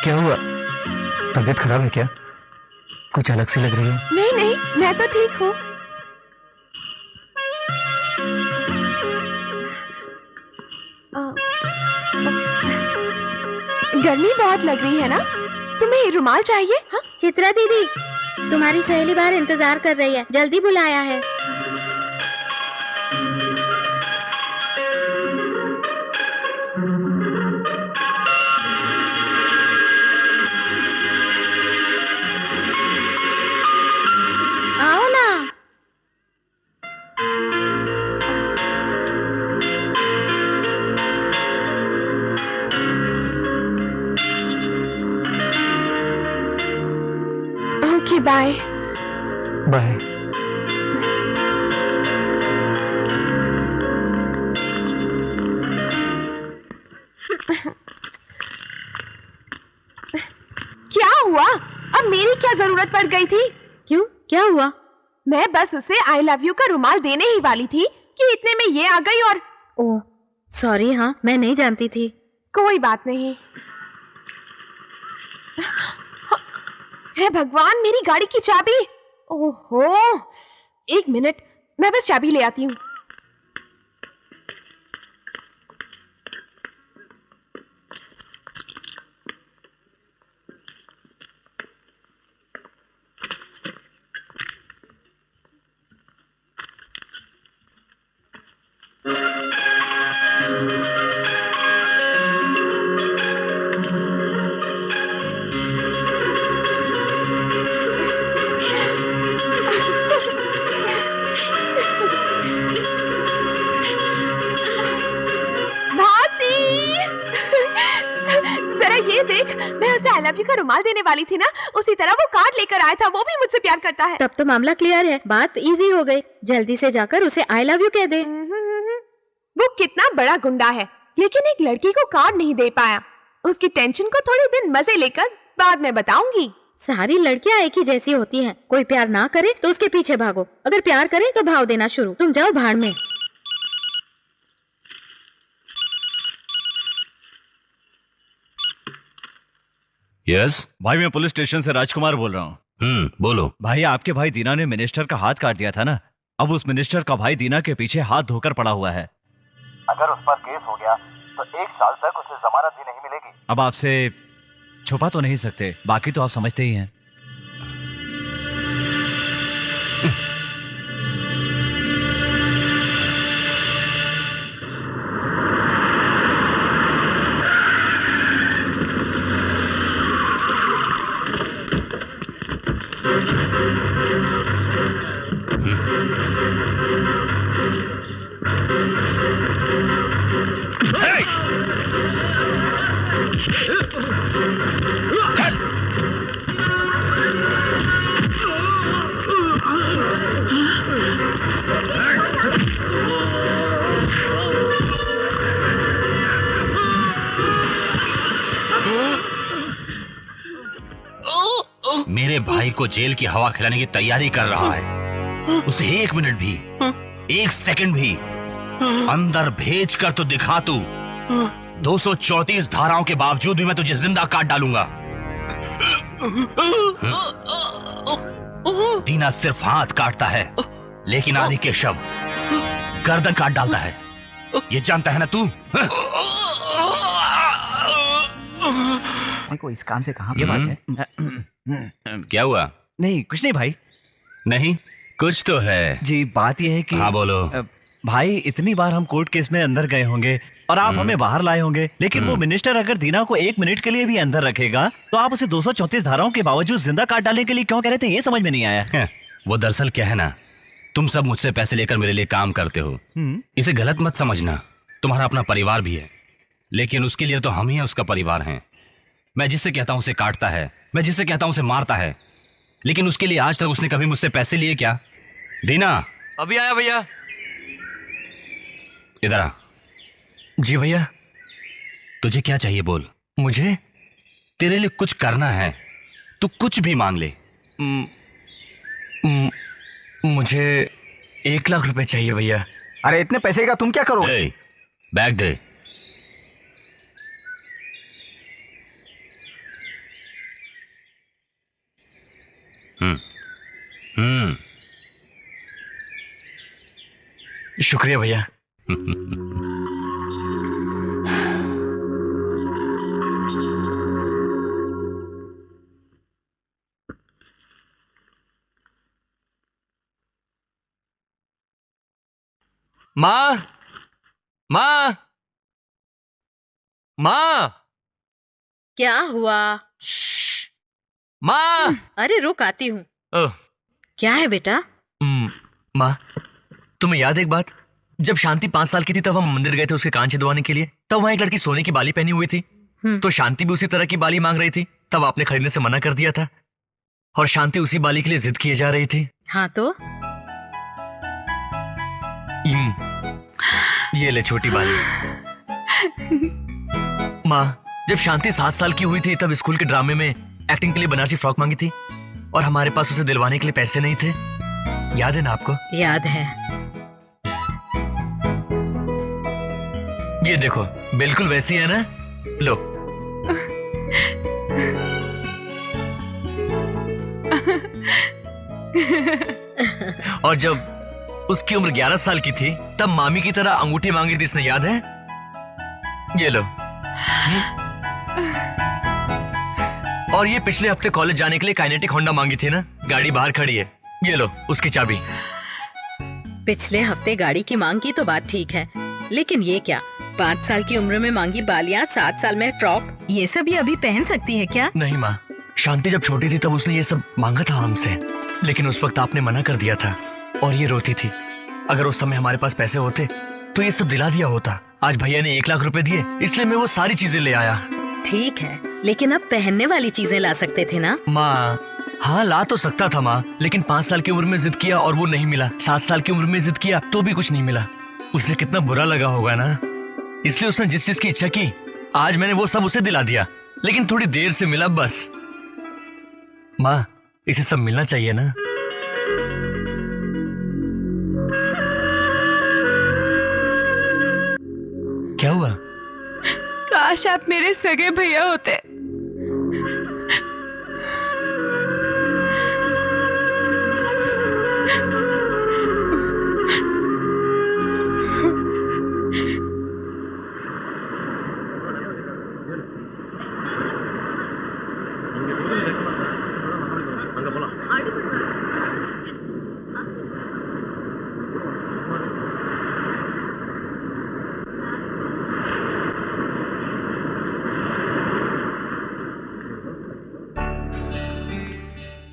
क्या हुआ? तबीयत खराब है क्या? कुछ अलग सी लग रही है। नहीं नहीं, मैं तो ठीक हूँ। गर्मी बहुत लग रही है ना? तुम्हें रुमाल चाहिए? हाँ? चित्रा दीदी, तुम्हारी सहेली बाहर इंतजार कर रही है, जल्दी बुलाया है। आओ ना। Okay, bye bye. जरूरत पड़ गई थी। क्यों, क्या हुआ? मैं बस उसे आई लव यू का रुमाल देने ही वाली थी कि इतने में ये आ गई और ओह सॉरी, हाँ मैं नहीं जानती थी। कोई बात नहीं। हे भगवान, मेरी गाड़ी की चाबी। ओहो, एक मिनट, मैं बस चाबी ले आती हूँ। का रुमाल देने वाली थी ना, उसी तरह वो कार्ड लेकर आया था। वो भी मुझसे प्यार करता है। तब तो मामला क्लियर है, बात इजी हो गई। जल्दी से जाकर उसे आई लव यू कह दे। वो कितना बड़ा गुंडा है, लेकिन एक लड़की को कार्ड नहीं दे पाया। उसकी टेंशन को थोड़े दिन मजे लेकर बाद में बताऊंगी। सारी लड़कियां एक ही जैसी होती हैं। कोई प्यार ना करे तो उसके पीछे भागो, अगर प्यार करे तो भाव देना शुरू। तुम जाओ भाड़ में। यस भाई, मैं पुलिस स्टेशन से राजकुमार बोल रहा हूँ। बोलो। भाई, आपके भाई दीना ने मिनिस्टर का हाथ काट दिया था ना, अब उस मिनिस्टर का भाई दीना के पीछे हाथ धोकर पड़ा हुआ है। अगर उस पर केस हो गया तो 1 साल तक उसे जमानत भी नहीं मिलेगी। अब आपसे छुपा तो नहीं सकते, बाकी तो आप समझते ही हैं। मेरे भाई को जेल की हवा खिलाने की तैयारी कर रहा है। उसे 1 मिनट भी, 1 सेकंड भी अंदर भेज कर तो दिखा तू। 234 धाराओं के बावजूद भी मैं तुझे जिंदा काट डालूंगा। दीना सिर्फ हाथ काटता है, लेकिन आदि के शव गर्दन काट डालता है। ये जानता है ना तू? को इस काम से कहां पे बात है? क्या हुआ? नहीं, कुछ नहीं भाई। नहीं, कुछ तो है जी। बात यह है कि हाँ बोलो भाई, इतनी बार हम कोर्ट केस में अंदर गए होंगे और आप हमें बाहर लाए होंगे, लेकिन वो मिनिस्टर अगर दीना को 1 मिनट के लिए भी अंदर रखेगा तो आप उसे 234 धाराओं के बावजूद जिंदा काट डालने के लिए क्यों कह रहे थे, ये समझ में नहीं आया। वो दरअसल क्या है ना, तुम सब मुझसे पैसे लेकर मेरे लिए काम करते हो। इसे गलत मत समझना, तुम्हारा अपना परिवार भी है, लेकिन उसके लिए तो हम ही उसका परिवार हैं। मैं जिससे कहता हूं उसे काटता है, मैं जिससे कहता हूं उसे मारता है, लेकिन उसके लिए आज तक उसने कभी मुझसे पैसे लिए क्या? दीना, अभी आया भैया। इधर आ। जी भैया। तुझे क्या चाहिए बोल। मुझे तेरे लिए कुछ करना है, तू कुछ भी मांग ले। मुझे 1 लाख रुपए चाहिए भैया। अरे इतने पैसे का तुम क्या करोगे? बैग दे। शुक्रिया भैया। माँ, माँ, माँ। क्या हुआ? माँ। अरे रुक, आती हूँ। क्या है बेटा? माँ, तुम्हें याद है एक बात? जब शांति 5 साल की थी तब हम मंदिर गए थे उसके कान छिदवाने के लिए। तब वहाँ एक लड़की सोने की बाली पहनी हुई थी, तो शांति भी उसी तरह की बाली मांग रही थी। तब आपने खरीदने से मना कर दिया था और शांति उसी बाली के लिए जिद किए जा रही थी। हाँ तो? ये ले छोटी बाली। माँ, जब शांति 7 साल की हुई थी तब स्कूल के ड्रामे में एक्टिंग के लिए बनारसी फ्रॉक मांगी थी। और हमारे पास उसे दिलवाने के लिए पैसे नहीं थे। याद है ना आपको? याद है। ये देखो, बिल्कुल वैसी है ना। लो। और जब उसकी उम्र 11 साल की थी तब मामी की तरह अंगूठी मांगी थी इसने, याद है? ये लो। और ये पिछले हफ्ते कॉलेज जाने के लिए काइनेटिक होंडा मांगी थी ना, गाड़ी बाहर खड़ी है। ये लो उसकी चाबी। पिछले हफ्ते गाड़ी की मांग की तो बात ठीक है, लेकिन ये क्या, 5 साल की उम्र में मांगी बालियां, 7 साल में फ्रॉक, ये सब ये अभी पहन सकती है क्या? नहीं माँ, शांति जब छोटी थी तब उसने ये सब मांगा था हमसे, लेकिन उस वक्त आपने मना कर दिया था और ये रोती थी। अगर उस समय हमारे पास पैसे होते तो ये सब दिला दिया होता। आज भैया ने 1 लाख रुपए दिए, इसलिए मैं वो सारी चीजें ले आया। ठीक है, लेकिन अब पहनने वाली चीजें ला सकते थे ना? माँ, हाँ ला तो सकता था माँ, लेकिन 5 साल की उम्र में जिद किया और वो नहीं मिला। 7 साल की उम्र में जिद किया तो भी कुछ नहीं मिला। उसे कितना बुरा लगा होगा ना, इसलिए उसने जिस चीज की इच्छा की आज मैंने वो सब उसे दिला दिया, लेकिन थोड़ी देर से मिला बस। माँ, इसे सब मिलना चाहिए ना। क्या हुआ? काश आप मेरे सगे भैया होते।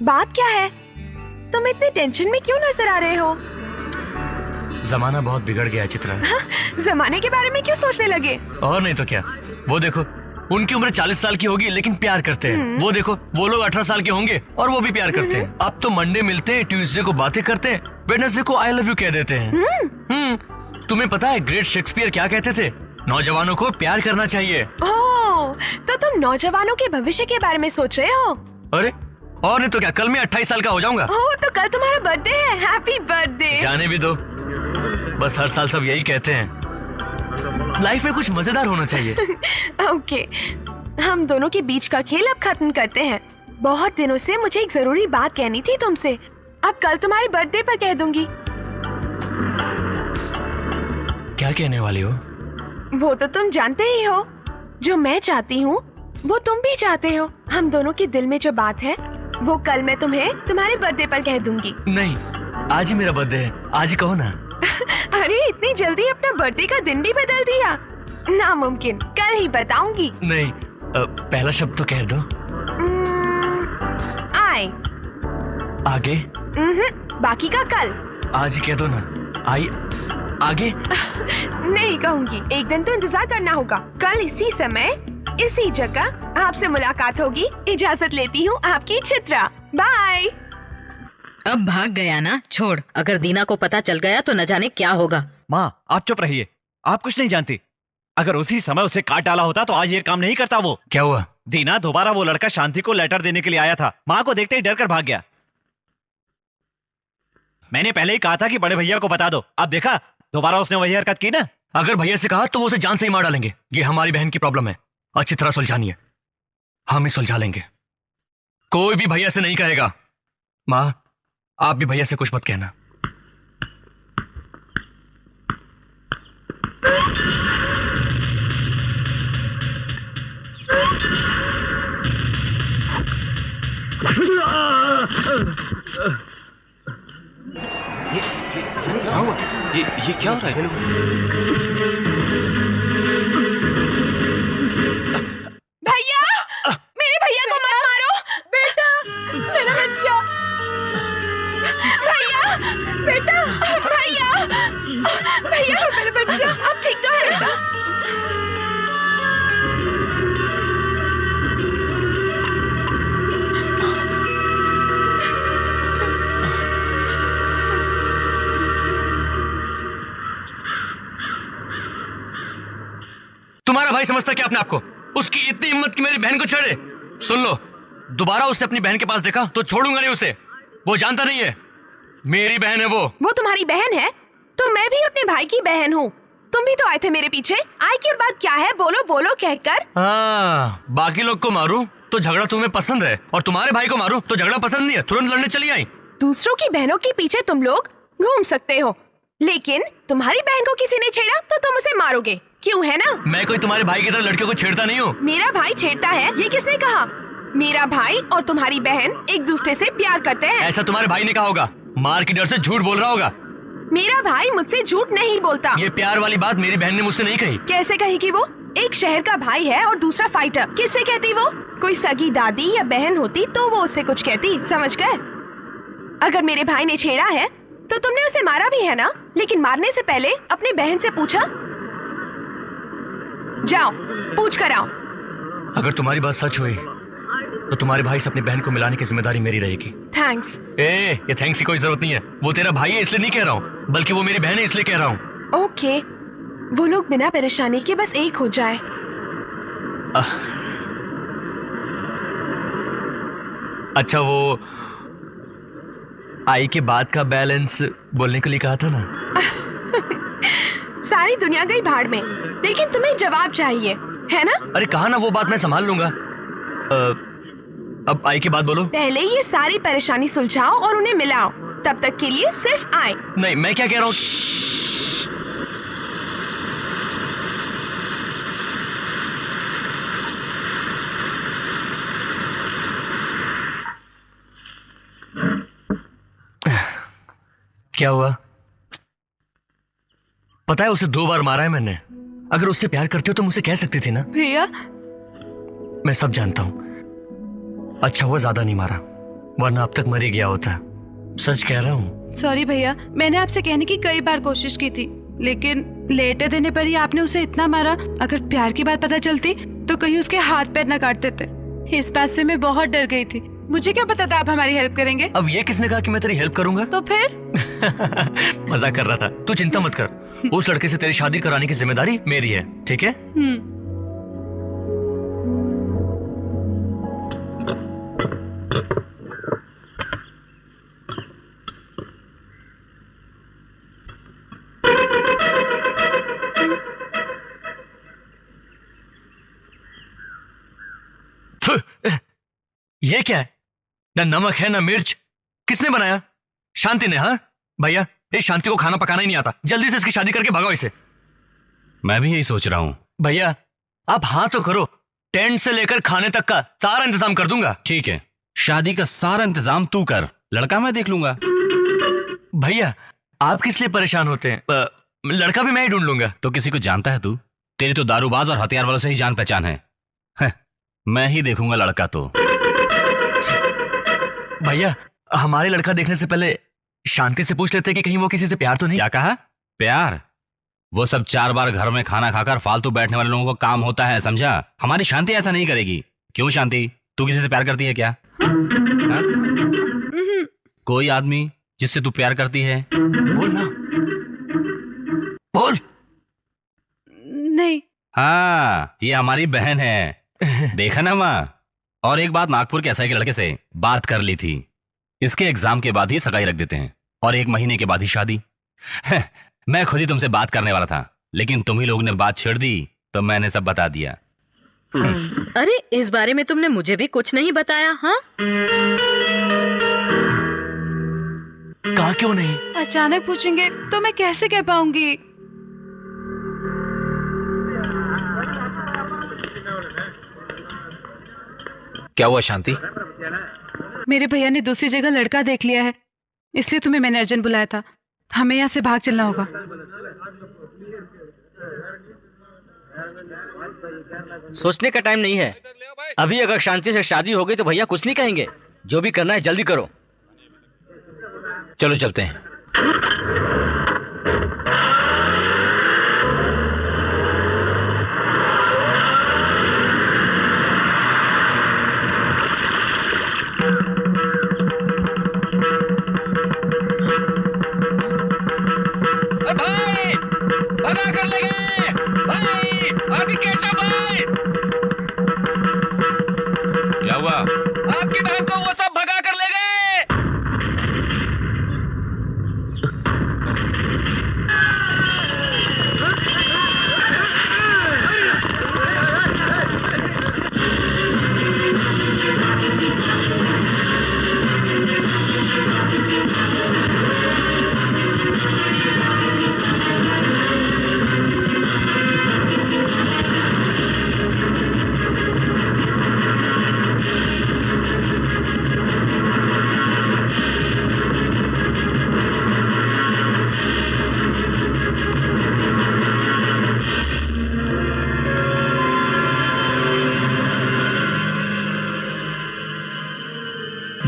बात क्या है? तुम इतने टेंशन में क्यों नजर आ रहे हो? जमाना बहुत बिगड़ गया है चित्रा। जमाने के बारे में क्यों सोचने लगे? और नहीं तो क्या। वो देखो, उनकी उम्र 40 साल की होगी लेकिन प्यार करते हैं। वो देखो, वो लोग 18 साल के होंगे और वो भी प्यार करते हैं। अब तो मंडे मिलते हैं, ट्यूसडे को बातें करते हैं, वेडनेसडे को आई लव यू कह देते हैं। तुम्हें पता है ग्रेट शेक्सपियर क्या कहते थे? नौजवानों को प्यार करना चाहिए। ओह, तो तुम नौजवानों के भविष्य के बारे में सोच रहे हो? अरे और नहीं तो क्या, कल मैं 28 साल का हो जाऊंगा। ओह, तो कल तुम्हारा बर्थडे है। Happy birthday. जाने भी दो, बस हर साल सब यही कहते हैं। लाइफ में कुछ मजेदार होना चाहिए। ओके, हम दोनों के बीच का खेल अब खत्म करते हैं। बहुत दिनों से मुझे एक जरूरी बात कहनी थी तुमसे। अब कल तुम्हारे बर्थडे पर कह दूंगी। क्या कहने वाली हो? वो तो तुम जानते ही हो। जो मैं चाहती हूँ वो तुम भी चाहते हो। हम दोनों के दिल में जो बात है वो कल मैं तुम्हें तुम्हारे बर्थडे पर कह दूंगी। नहीं, आज ही मेरा बर्थडे है, आज ही कहो ना। अरे इतनी जल्दी अपना बर्थडे का दिन भी बदल दिया? नामुमकिन, कल ही बताऊंगी। नहीं, पहला शब्द तो कह दो। आई। आगे? बाकी का कल। आज ही कह दो ना। आई आगे? नहीं कहूंगी, एक दिन तो इंतजार करना होगा। कल इसी समय इसी जगह आपसे मुलाकात होगी। इजाजत लेती हूँ, आपकी चित्रा। बाय। अब भाग गया ना, छोड़। अगर दीना को पता चल गया तो न जाने क्या होगा। माँ, आप चुप रहिए, आप कुछ नहीं जानती। अगर उसी समय उसे काट डाला होता तो आज ये काम नहीं करता वो। क्या हुआ? दीना दोबारा वो लड़का शांति को लेटर देने के लिए आया था। माँ को देखते ही डर कर भाग गया। मैंने पहले ही कहा था कि बड़े भैया को बता दो। अब देखा, दोबारा उसने वही हरकत की ना। अगर भैया से कहा तो वो उसे जान से ही मार डालेंगे। ये हमारी बहन की प्रॉब्लम है, अच्छी तरह सुलझानी है। हम ही सुलझा लेंगे, कोई भी भैया से नहीं कहेगा। माँ, आप भी भैया से कुछ मत कहना। ये क्या हो रहा है? भैया, मेरे भैया को मत मारो। बेटा, मेरा बच्चा। भैया, बेटा, भैया, भैया, मेरा बच्चा। अब ठीक तो है बेटा? तुम्हारा भाई समझता क्या अपने आप को? उसकी इतनी हिम्मत कि मेरी बहन को छेड़े? सुन लो, दोबारा उसे अपनी बहन के पास देखा तो छोड़ूंगा नहीं उसे। वो जानता नहीं है, मेरी बहन है वो तुम्हारी बहन है तो मैं भी अपने भाई की बहन हूँ। तुम भी तो आए थे मेरे पीछे। आए के बाद क्या है, बोलो बोलो कहकर। हाँ, बाकी लोग को मारूं तो झगड़ा तुम्हें पसंद है और तुम्हारे भाई को मारूं तो झगड़ा पसंद नहीं है, तुरंत लड़ने चली आई। दूसरों की बहनों के पीछे तुम लोग घूम सकते हो, लेकिन तुम्हारी बहन को किसी ने छेड़ा तो तुम उसे मारोगे, क्यों? है ना? मैं कोई तुम्हारे भाई की तरह लड़कियों को छेड़ता नहीं हूँ। मेरा भाई छेड़ता है, ये किसने कहा? मेरा भाई और तुम्हारी बहन एक दूसरे से प्यार करते हैं। ऐसा तुम्हारे भाई ने कहा होगा, मार के डर से झूठ बोल रहा होगा। मेरा भाई मुझसे झूठ नहीं बोलता। ये प्यार वाली बात मेरी बहन ने मुझसे नहीं कही। कैसे कहेगी वो? एक शहर का भाई है और दूसरा फाइटर, किससे कहती वो? कोई सगी दादी या बहन होती तो वो उससे कुछ कहती, समझ गए? अगर मेरे भाई ने छेड़ा है तो तुमने उसे मारा भी है ना, लेकिन मारने से पहले अपनी बहन से पूछा? जाओ पूछ कर आओ। अगर तुम्हारी बात सच हुई तो तुम्हारे भाई से अपनी बहन को मिलाने की जिम्मेदारी मेरी रहेगी। थैंक्स। ये थैंक्स की कोई जरूरत नहीं है। वो तेरा भाई है इसलिए नहीं कह रहा हूँ, बल्कि वो मेरी बहन है इसलिए कह रहा हूँ। ओके, वो लोग बिना परेशानी के बस एक हो जाए। अच्छा, वो आई के बाद का बैलेंस बोलने के लिए कहा था ना? सारी दुनिया गई भाड़ में, लेकिन तुम्हें जवाब चाहिए, है ना? अरे कहा ना, वो बात मैं संभाल लूंगा। अब आई के बाद बोलो। पहले ये सारी परेशानी सुलझाओ और उन्हें मिलाओ, तब तक के लिए सिर्फ आई। नहीं, मैं क्या कह रहा हूँ। क्या हुआ? पता है उसे 2 बार मारा है मैंने। अगर उससे प्यार करते हो तो मुझसे कह सकती थी ना। भैया, मैं सब जानता हूं। अच्छा हुआ ज्यादा नहीं मारा, वरना अब तक मर ही गया होता। सच कह रहा हूँ। सॉरी भैया, मैंने आपसे कहने की कई बार कोशिश की थी, लेकिन लेटे देने पर ही आपने उसे इतना मारा। अगर प्यार की बात पता चलती तो कहीं उसके हाथ पैर न काट देते। इस बात से मैं बहुत डर गई थी। मुझे क्या पता था आप हमारी हेल्प करेंगे। अब ये किसने कहा कि मैं तेरी हेल्प करूंगा? तो फिर? मजाक कर रहा था। तू चिंता मत कर, उस लड़के से तेरी शादी कराने की जिम्मेदारी मेरी है, ठीक है? ये क्या है? ना नमक है ना मिर्च। किसने बनाया? शांति ने। हाँ भैया, इस शांति को खाना पकाना ही नहीं आता। जल्दी से इसकी शादी करके भगाओ इसे। मैं भी यही सोच रहा हूं। भैया आप हाँ तो करो, टेंट से लेकर खाने तक का सारा इंतजाम कर दूंगा। ठीक है, शादी का सारा इंतजाम तू कर, लड़का मैं देख लूंगा। भैया आप किस लिए परेशान होते हैं? लड़का भी मैं ही ढूंढ लूंगा। तो किसी को जानता है तू? तेरी तो दारूबाज और हथियार वालों से ही जान पहचान है। मैं ही देखूंगा लड़का तो। भैया हमारे लड़का देखने से पहले शांति से पूछ लेते कि कहीं वो किसी से प्यार तो नहीं। क्या कहा? प्यार? वो सब 4 बार घर में खाना खाकर फालतू बैठने वाले लोगों को काम होता है, समझा? हमारी शांति ऐसा नहीं करेगी। क्यों शांति, तू किसी से प्यार करती है क्या? कोई आदमी जिससे तू प्यार करती है? बोल ना, बोल। नहीं। हाँ, ये हमारी बहन है। देखा ना माँ। और एक बात, नागपुर के एसआई के लड़के से बात कर ली थी। इसके एग्जाम के बाद ही सगाई रख देते हैं और 1 महीने के बाद ही शादी। मैं खुद ही तुमसे बात करने वाला था, लेकिन तुम ही लोगों ने बात छेड़ दी तो मैंने सब बता दिया। अरे इस बारे में तुमने मुझे भी कुछ नहीं बताया। हाँ, कहा क्यों नहीं? अचानक पूछेंगे तो मैं कैसे कह पाऊंगी? क्या हुआ शांति? मेरे भैया ने दूसरी जगह लड़का देख लिया है, इसलिए तुम्हें मैंने अर्जेंट बुलाया था। हमें यहाँ से भाग चलना होगा। सोचने का टाइम नहीं है अभी। अगर शांति से शादी हो गई तो भैया कुछ नहीं कहेंगे। जो भी करना है जल्दी करो। चलो चलते हैं। भाई भगा कर ले गए भाई। आदि केशव भाई, क्या हुआ? आप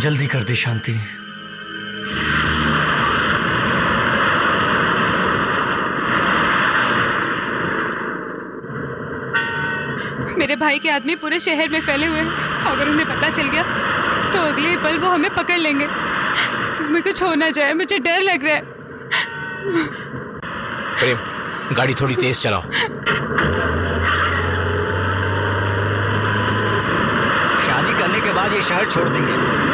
जल्दी कर दे शांति। मेरे भाई के आदमी पूरे शहर में फैले हुए हैं। अगर उन्हें पता चल गया तो अगले ही पल वो हमें पकड़ लेंगे। तुम्हें कुछ हो ना जाए, मुझे डर लग रहा है। प्रेम, गाड़ी थोड़ी तेज चलाओ। शादी करने के बाद ये शहर छोड़ देंगे।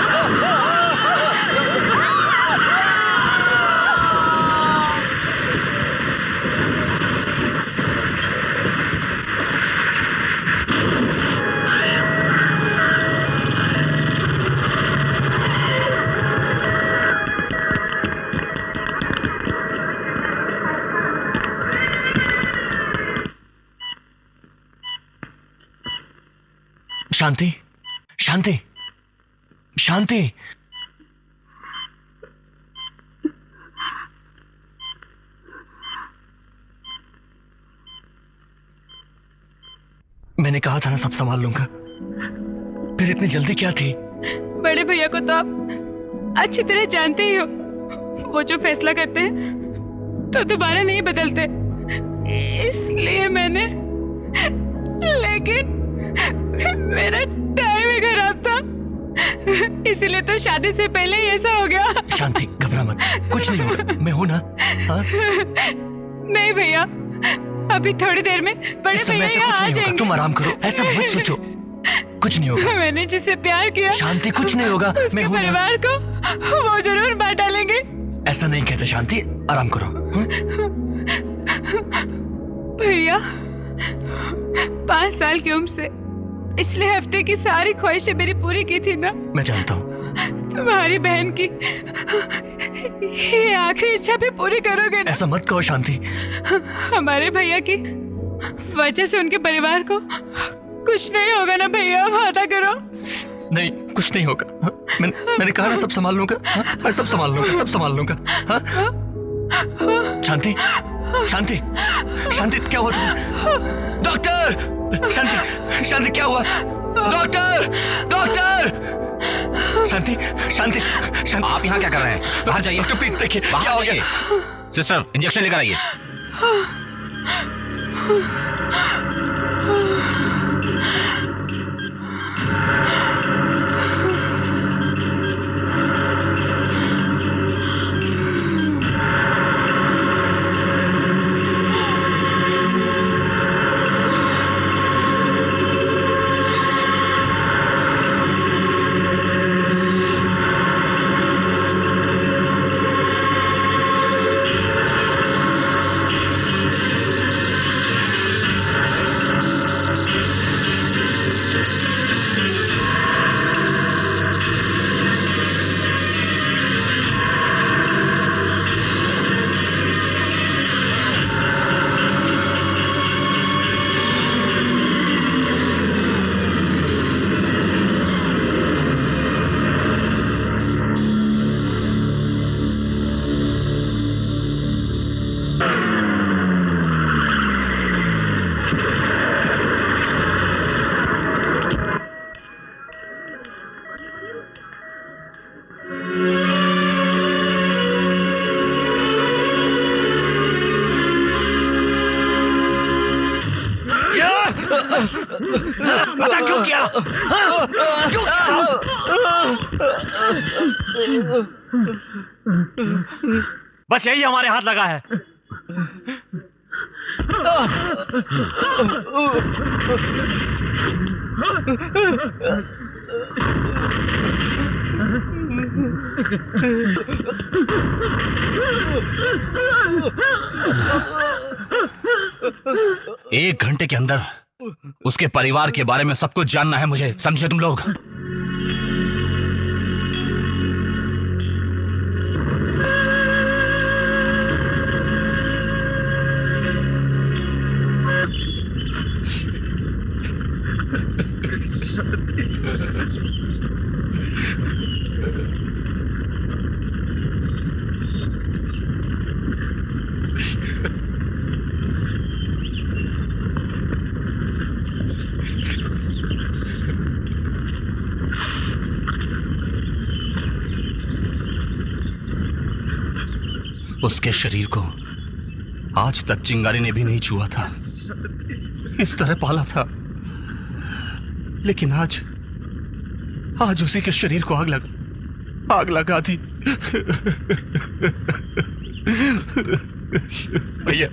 शांति, शांति, शांति। मैंने कहा था ना सब संभाल लूंगा, फिर इतनी जल्दी क्या थी? बड़े भैया को तो आप अच्छी तरह जानते ही हो। वो जो फैसला करते हैं तो दोबारा नहीं बदलते, इसलिए मैंने, लेकिन मेरा टाइम ही खराब था, इसीलिए तो शादी से पहले ही ऐसा हो गया। शांति, घबरा मत, कुछ नहीं होगा, मैं हूं ना। हाँ? नहीं भैया, अभी थोड़ी देर में बड़े भैया यहाँ आ जाएंगे। तुम आराम करो, ऐसा मत सोचो, कुछ नहीं होगा। मैंने जिससे प्यार किया, शांति कुछ नहीं होगा, मैं हूं ना। परिवार को वो जरूर बांट डालेंगे। ऐसा नहीं कहते शांति, आराम करो। भैया, 5 साल की उम्र से पिछले हफ्ते की सारी ख्वाहिशें मेरी पूरी की थी ना। मैं जानता हूँ। तुम्हारी बहन की ये आखिरी इच्छा भी पूरी करोगे ना? ऐसा मत कहो शांति। हमारे भैया की वजह से उनके परिवार को कुछ नहीं होगा ना भैया, वादा करो। नहीं, कुछ नहीं होगा। मैंने कहा ना सब संभाल लूंगा। मैं सब संभाल लूंगा, सब संभाल लूंगा। शांति, शांति, शांति, क्या हुआ तुम्हें? डॉक्टर! शांति, शांति, क्या हुआ? डॉक्टर! डॉक्टर! शांति, शांति, शांति, आप यहाँ क्या कर रहे हैं? बाहर जाइए। डॉक्टर प्लीज देखिए क्या हो गया। सिस्टर, इंजेक्शन लेकर आइए। पता क्यों किया? क्यों बस यही हमारे हाथ लगा है। एक घंटे के अंदर उसके परिवार के बारे में सब कुछ जानना है मुझे, समझे तुम लोग? उसके शरीर को आज तक चिंगारी ने भी नहीं छुआ था, इस तरह पाला था। लेकिन आज उसी के शरीर को आग लगा दी। भैया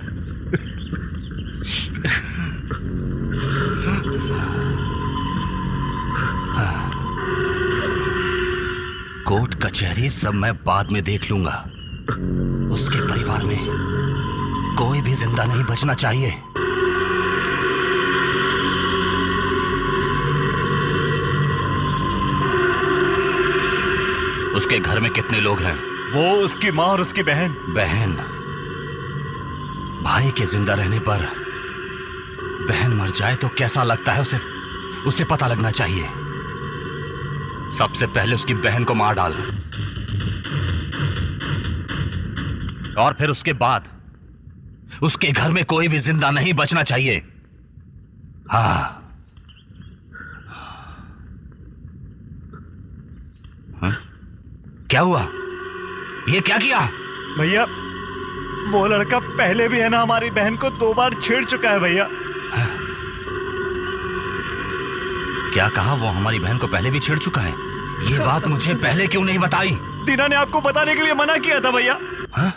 कोर्ट कचहरी सब मैं बाद में देख लूंगा। उसके परिवार में कोई भी जिंदा नहीं बचना चाहिए। उसके घर में कितने लोग हैं? वो, उसकी माँ और उसकी बहन। भाई के जिंदा रहने पर बहन मर जाए तो कैसा लगता है उसे पता लगना चाहिए। सबसे पहले उसकी बहन को मार डाल और फिर उसके बाद उसके घर में कोई भी जिंदा नहीं बचना चाहिए। हाँ, क्या हुआ? ये क्या किया? भैया वो लड़का पहले भी है ना हमारी बहन को 2 बार छेड़ चुका है भैया। क्या कहा? वो हमारी बहन को पहले भी छेड़ चुका है? ये बात मुझे पहले क्यों नहीं बताई? दीना ने आपको बताने के लिए मना किया था भैया। हाँ?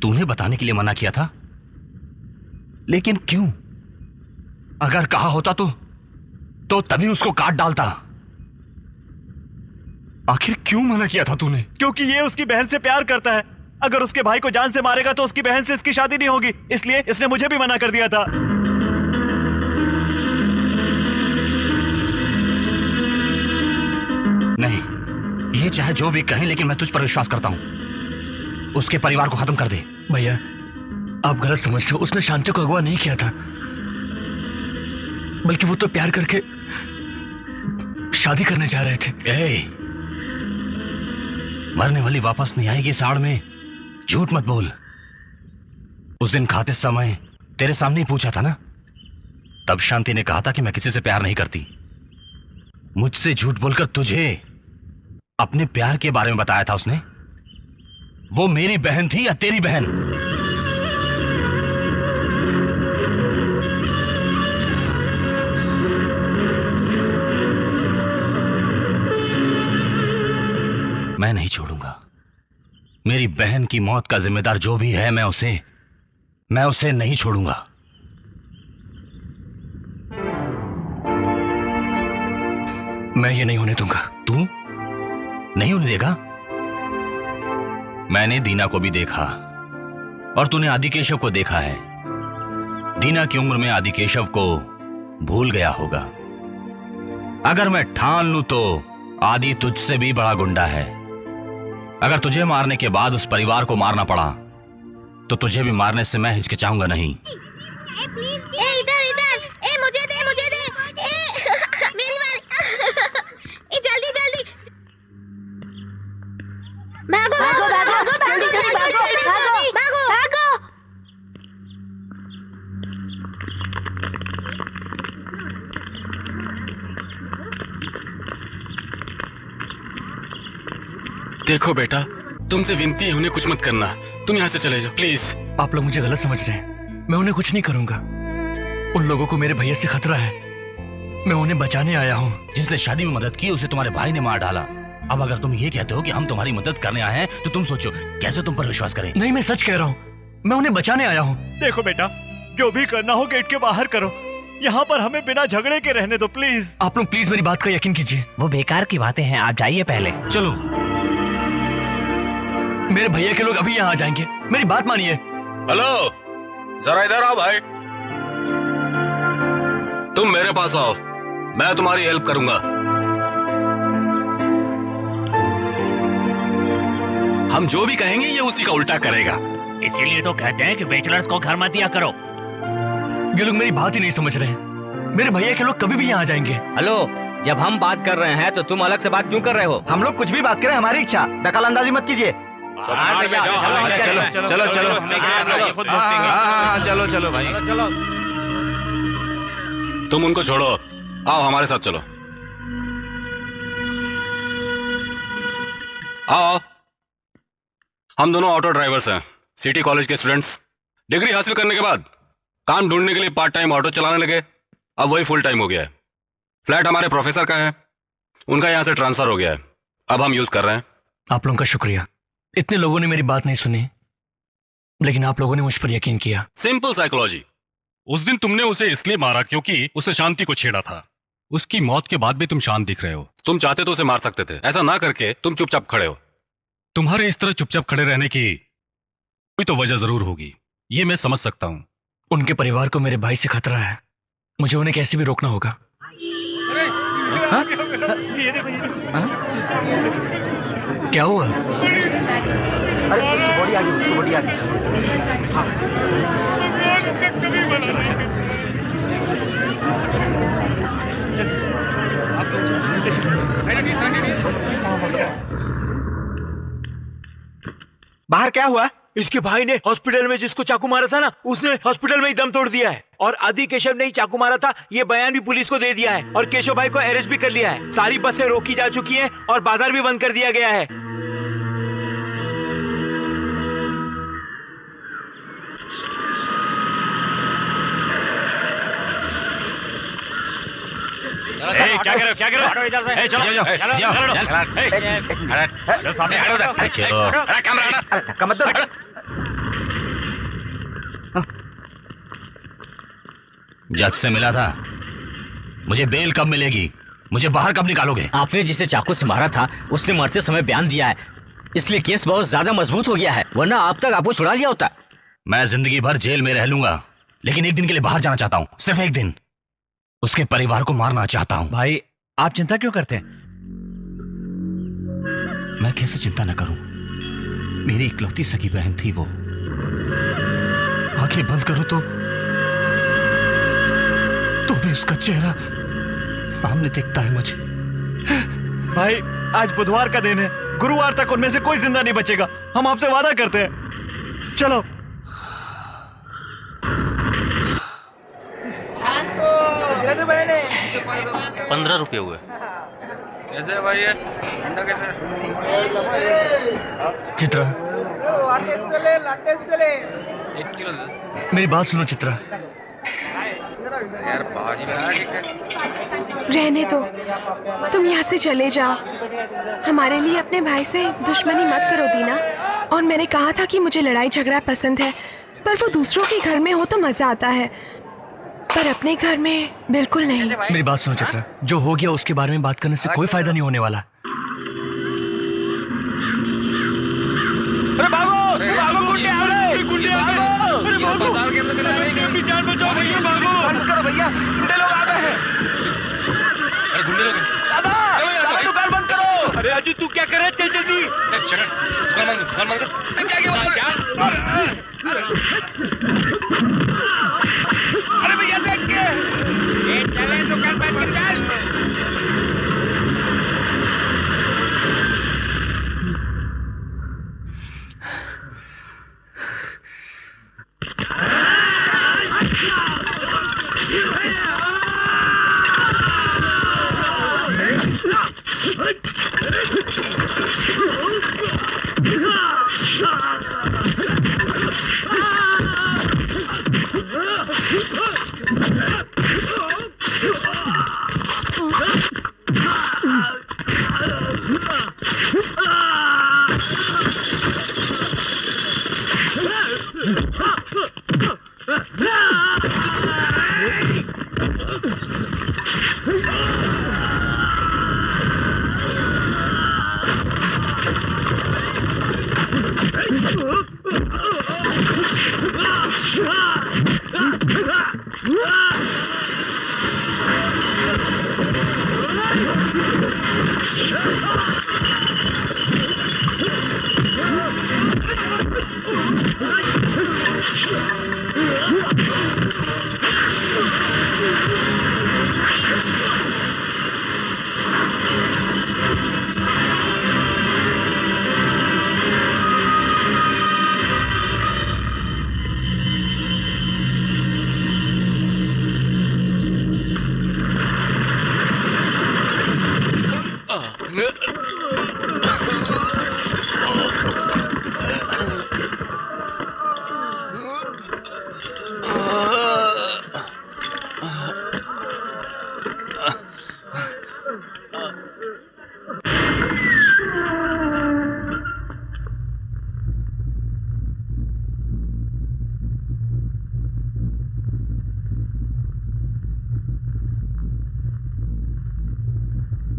तूने बताने के लिए मना किया था? लेकिन क्यों? अगर कहा होता तो तभी उसको काट डालता। आखिर क्यों मना किया था तूने? क्योंकि ये उसकी बहन से प्यार करता है। अगर उसके भाई को जान से मारेगा तो उसकी बहन से इसकी शादी नहीं होगी, इसलिए इसने मुझे भी मना कर दिया था। नहीं, ये चाहे जो भी कहें, लेकिन मैं तुझ पर विश्वास करता हूं। उसके परिवार को खत्म कर दे। भैया आप गलत समझ रहे हो। उसने शांति को अगवा नहीं किया था, बल्कि वो तो प्यार करके शादी करने जा रहे थे। मरने वाली वापस नहीं आएगी साड़ में, झूठ मत बोल। उस दिन खाते समय तेरे सामने ही पूछा था ना, तब शांति ने कहा था कि मैं किसी से प्यार नहीं करती। मुझसे झूठ बोलकर तुझे अपने प्यार के बारे में बताया था उसने। वो मेरी बहन थी या तेरी बहन? मैं नहीं छोड़ूंगा। मेरी बहन की मौत का जिम्मेदार जो भी है, मैं उसे नहीं छोड़ूंगा। मैं ये नहीं होने दूंगा। तू नहीं होने देगा? मैंने दीना को भी देखा और तूने आदिकेशव को देखा है। दीना की उम्र में आदिकेशव को भूल गया होगा। अगर मैं ठान लूं तो आदि तुझसे भी बड़ा गुंडा है। अगर तुझे मारने के बाद उस परिवार को मारना पड़ा तो तुझे भी मारने से मैं हिचकिचाऊंगा नहीं। इधर मुझे दे मेरी बारी। जल्दी भागो। देखो बेटा, तुमसे विनती है, उन्हें कुछ मत करना। तुम यहाँ से चले जाओ प्लीज। आप लोग मुझे गलत समझ रहे हैं। मैं उन्हें कुछ नहीं करूंगा। उन लोगों को मेरे भैया से खतरा है। मैं उन्हें बचाने आया हूँ। जिसने शादी में मदद की उसे तुम्हारे भाई ने मार डाला। अब अगर तुम ये कहते हो कि हम तुम्हारी मदद करने आए हैं तो तुम सोचो कैसे तुम पर विश्वास करें। नहीं, मैं सच कह रहा हूँ। मैं उन्हें बचाने आया हूँ। देखो बेटा, जो भी करना हो गेट के बाहर करो। यहाँ पर हमें बिना झगड़े के रहने दो प्लीज। आप लोग प्लीज मेरी बात का यकीन कीजिए। वो बेकार की बातें हैं, आप जाइए पहले। चलो। मेरे भैया के लोग अभी यहाँ आ जाएंगे। मेरी बात मानिए। हेलो, जरा इधर आओ भाई। तुम मेरे पास आओ, मैं तुम्हारी हेल्प करूंगा। हम जो भी कहेंगे ये उसी का उल्टा करेगा। इसीलिए तो कहते हैं कि बैचलर्स को घर मत दिया करो। ये लोग मेरी बात ही नहीं समझ रहे हैं। मेरे भैया के लोग कभी भी यहाँ आ जाएंगे। हेलो, जब हम बात कर रहे हैं तो तुम अलग से बात क्यों कर रहे हो? हम लोग कुछ भी बात करें, हमारी इच्छा। दखलंदाजी मत कीजिए। चलो भाई, तुम उनको छोड़ो, आओ हमारे साथ चलो। आओ। हम दोनों ऑटो ड्राइवर्स हैं, सिटी कॉलेज के स्टूडेंट्स। डिग्री हासिल करने के बाद काम ढूंढने के लिए पार्ट टाइम ऑटो चलाने लगे। अब वही फुल टाइम हो गया है। फ्लैट हमारे प्रोफेसर का है, उनका यहाँ से ट्रांसफर हो गया है, अब हम यूज कर रहे हैं। आप लोगों का शुक्रिया। इतने लोगों ने मेरी बात नहीं सुनी, लेकिन आप लोगों ने मुझ पर यकीन किया। Simple psychology. उस दिन तुमने उसे इसलिए मारा क्योंकि उसने शांति को छेड़ा था। उसकी मौत के बाद भी तुम शांत दिख रहे हो। तुम चाहते तो उसे मार सकते थे, ऐसा ना करके तुम चुपचाप खड़े हो। तुम्हारे इस तरह चुपचाप खड़े रहने की कोई तो वजह जरूर होगी, ये मैं समझ सकता हूँ। उनके परिवार को मेरे भाई से खतरा है, मुझे उन्हें कैसे भी रोकना होगा। क्या हुआ? अरे उसकी बॉडी आ गई, उसकी बॉडी आ गई। बाहर क्या हुआ? इसके भाई ने हॉस्पिटल में जिसको चाकू मारा था ना, उसने हॉस्पिटल में ही दम तोड़ दिया है। और आदि केशव ने ही चाकू मारा था, ये बयान भी पुलिस को दे दिया है। और केशव भाई को अरेस्ट भी कर लिया है। सारी बसें रोकी जा चुकी हैं और बाजार भी बंद कर दिया गया है। क्या करो क्या करो? हटो इधर से। चलो जाओ, चलो जाओ, चलो चलो। सामने हटो उधर। चलो। अरे कैमरा हटा। कम मत दो। जज से मिला था, मुझे बेल कब मिलेगी? मुझे बाहर कब निकालोगे? आपने जिसे चाकू से मारा था उसने मरते समय बयान दिया है, इसलिए केस बहुत ज्यादा मजबूत हो गया है, वरना आप तक आपको छुड़ा लिया होता। मैं जिंदगी भर जेल में रह लूंगा, लेकिन एक दिन के लिए बाहर जाना चाहता हूँ, सिर्फ एक दिन। उसके परिवार को मारना चाहता हूँ। भाई आप चिंता क्यों करते हैं? मैं कैसे चिंता न करूं? मेरी इकलौती सगी बहन थी वो। आंखें बंद करूं तो भी उसका चेहरा सामने दिखता है मुझे। भाई आज बुधवार का दिन है, गुरुवार तक उनमें से कोई जिंदा नहीं बचेगा, हम आपसे वादा करते हैं। चलो। ₹15 हुए। कैसे भाई ये ठंडा कैसे? चित्रा, 1 किलो दे दो। मेरी बात सुनो चित्रा। यार भाजी बना ठीक से। रहने दो, तुम यहाँ से चले जाओ। हमारे लिए अपने भाई से दुश्मनी मत करो दीना। और मैंने कहा था कि मुझे लड़ाई झगड़ा पसंद है, पर वो दूसरों के घर में हो तो मजा आता है, पर अपने घर में बिल्कुल नहीं। मेरी बात सुनो चित्रा, जो हो गया उसके बारे में बात करने से कोई फायदा नहीं होने वाला। अरे भागो, भागो, गुंडे आ रहे, गुंडे आ रहे। अरे भागो, बाजार के अंदर चले आ रहे हैं। अपनी जान बचाओ भैया, भागो। बंद करो भैया, गुंडे लोग आ गए हैं। अरे गुंडे लोग। दादा दुकान बंद करो। अरे अजी तू क्या कर रहा है? चल जल्दी। दुकान बंद कर। क्या? अरे भैया देख के। ये चले दुकान बंद कर चल।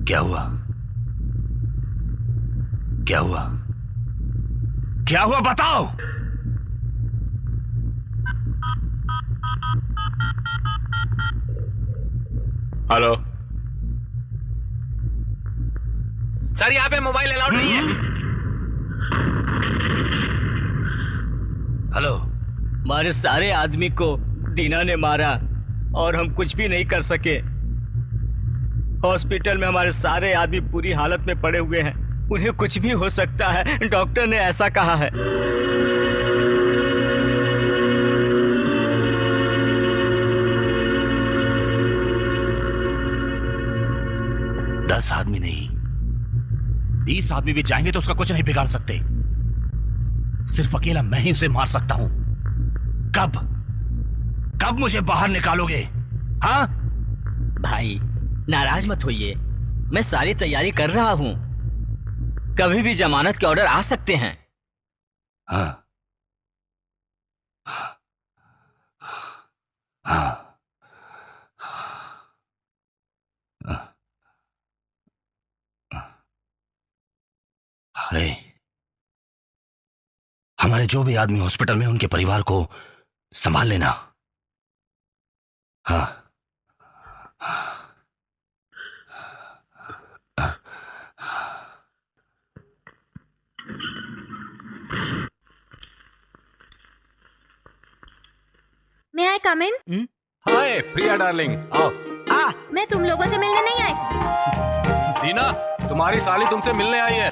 क्या हुआ? क्या हुआ? क्या हुआ बताओ। हेलो सर, यहाँ पे मोबाइल अलाउड नहीं है। हेलो। हमारे सारे आदमी को दीना ने मारा और हम कुछ भी नहीं कर सके। हॉस्पिटल में हमारे सारे आदमी बुरी हालत में पड़े हुए हैं, उन्हें कुछ भी हो सकता है, डॉक्टर ने ऐसा कहा है। 10 आदमी नहीं, 20 आदमी भी जाएंगे तो उसका कुछ नहीं बिगाड़ सकते। सिर्फ अकेला मैं ही उसे मार सकता हूं। कब मुझे बाहर निकालोगे? हाँ भाई नाराज मत होइए, मैं सारी तैयारी कर रहा हूं, कभी भी जमानत के ऑर्डर आ सकते हैं। हाँ हाँ अरे हमारे जो भी आदमी हॉस्पिटल में, उनके परिवार को संभाल लेना। हाँ मैं आई कम इन? हाय प्रिया डार्लिंग, आओ। मैं तुम लोगों से मिलने नहीं आई। दीना, तुम्हारी साली तुमसे मिलने आई है।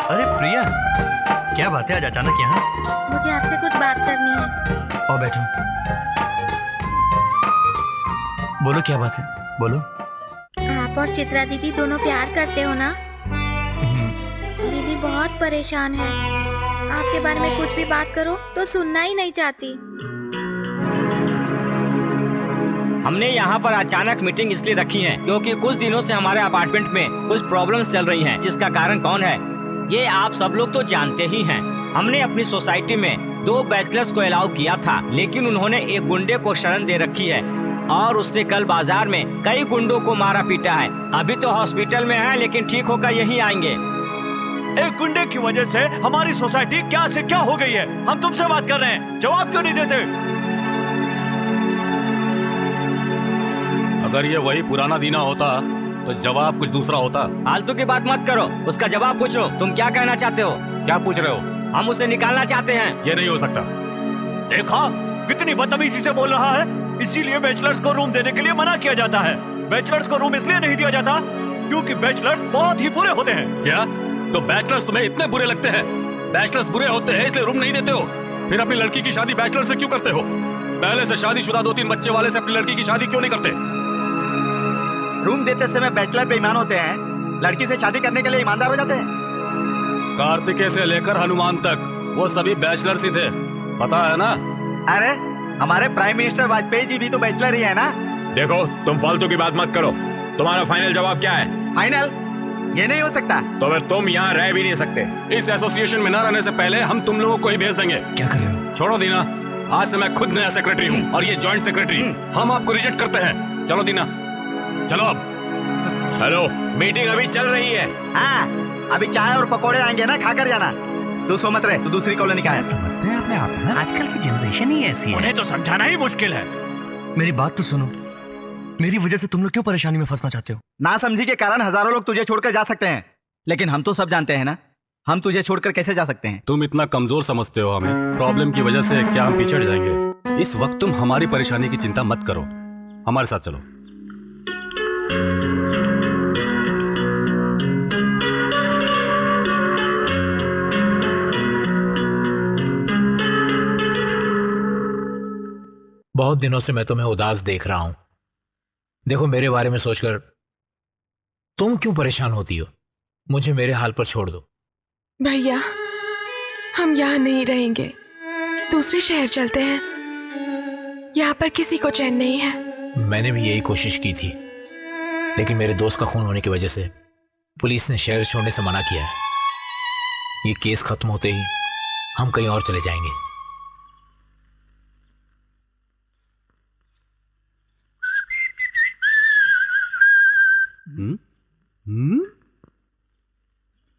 अरे प्रिया, क्या बात है आज अचानक यहाँ? मुझे आपसे कुछ बात करनी है। आओ बैठो। बोलो क्या बात है, बोलो। आप और चित्रा दीदी दोनों प्यार करते हो ना? दीदी बहुत परेशान है, आपके बारे में कुछ भी बात करो तो सुनना ही नहीं चाहती। हमने यहाँ पर अचानक मीटिंग इसलिए रखी है क्योंकि कुछ दिनों से हमारे अपार्टमेंट में कुछ प्रॉब्लम्स चल रही हैं, जिसका कारण कौन है ये आप सब लोग तो जानते ही हैं। हमने अपनी सोसाइटी में 2 बैचलर्स को अलाउ किया था, लेकिन उन्होंने एक गुंडे को शरण दे रखी है और उसने कल बाजार में कई गुंडों को मारा पीटा है। अभी तो हॉस्पिटल में है, लेकिन ठीक होकर यहीं आएंगे। एक गुंडे की वजह से हमारी सोसाइटी क्या से क्या हो गई है। हम तुमसे बात कर रहे हैं, जवाब क्यों नहीं देते? अगर ये वही पुराना दीना होता तो जवाब कुछ दूसरा होता। फालतू की बात मत करो, उसका जवाब पूछो। तुम क्या कहना चाहते हो? क्या पूछ रहे हो? हम उसे निकालना चाहते हैं। ये नहीं हो सकता। देखा कितनी बदतमीजी से बोल रहा है। इसीलिए बैचलर्स को रूम देने के लिए मना किया जाता है। बैचलर्स को रूम इसलिए नहीं दिया जाता क्योंकि बैचलर्स बहुत ही बुरे होते हैं। क्या? तो बैचलर्स तुम्हें इतने बुरे लगते हैं? बैचलर्स बुरे होते हैं इसलिए रूम नहीं देते हो? फिर अपनी लड़की की शादी बैचलर से क्यों करते हो? पहले से शादीशुदा 2-3 बच्चे वाले से अपनी लड़की की शादी क्यों नहीं करते? रूम देते समय बैचलर बेईमान होते हैं, लड़की से शादी करने के लिए ईमानदार हो जाते हैं। कार्तिकेय से लेकर हनुमान तक वो सभी बैचलर्स ही थे, पता है ना? अरे हमारे प्राइम मिनिस्टर वाजपेयी जी भी तो बैचलर ही है ना। देखो तुम फालतू की बात मत करो। तुम्हारा फाइनल जवाब क्या है? फाइनल ये नहीं हो सकता। तो फिर तुम यहाँ रह भी नहीं सकते। इस एसोसिएशन में न रहने से पहले हम तुम लोगों को ही भेज देंगे। क्या कर रहे हो? छोड़ो दीना, आज से मैं खुद नया सेक्रेटरी हूँ और ये जॉइंट सेक्रेटरी। हम आपको रिजेक्ट करते हैं। चलो दीना, चलो अब। हेलो, मीटिंग अभी चल रही है। हाँ, अभी चाय और पकोड़े आएंगे ना, खाकर जाना। तू सो मत रहे, तू दूसरी कॉलोनी का है। समझते हैं अपने आप ना? आजकल की जनरेशन ही ऐसी है। उन्हें तो समझाना ही मुश्किल है। मेरी बात तो सुनो, मेरी वजह से तुम लोग क्यों परेशानी में फंसना चाहते हो? ना समझी के कारण हजारों लोग तुझे छोड़कर जा सकते हैं, लेकिन हम तो सब जानते हैं ना, हम तुझे छोड़कर कैसे जा सकते हैं। तुम इतना कमजोर समझते हो हमें। प्रॉब्लम की वजह से क्या हम पिछड़ जाएंगे? इस वक्त तुम हमारी परेशानी की चिंता मत करो, हमारे साथ चलो। बहुत दिनों से मैं तुम्हें उदास देख रहा हूं। देखो, मेरे बारे में सोचकर तुम क्यों परेशान होती हो? मुझे मेरे हाल पर छोड़ दो। भैया, हम यहाँ नहीं रहेंगे, दूसरे शहर चलते हैं। यहाँ पर किसी को चैन नहीं है। मैंने भी यही कोशिश की थी, लेकिन मेरे दोस्त का खून होने की वजह से पुलिस ने शहर छोड़ने से मना किया है। ये केस खत्म होते ही हम कहीं और चले जाएंगे।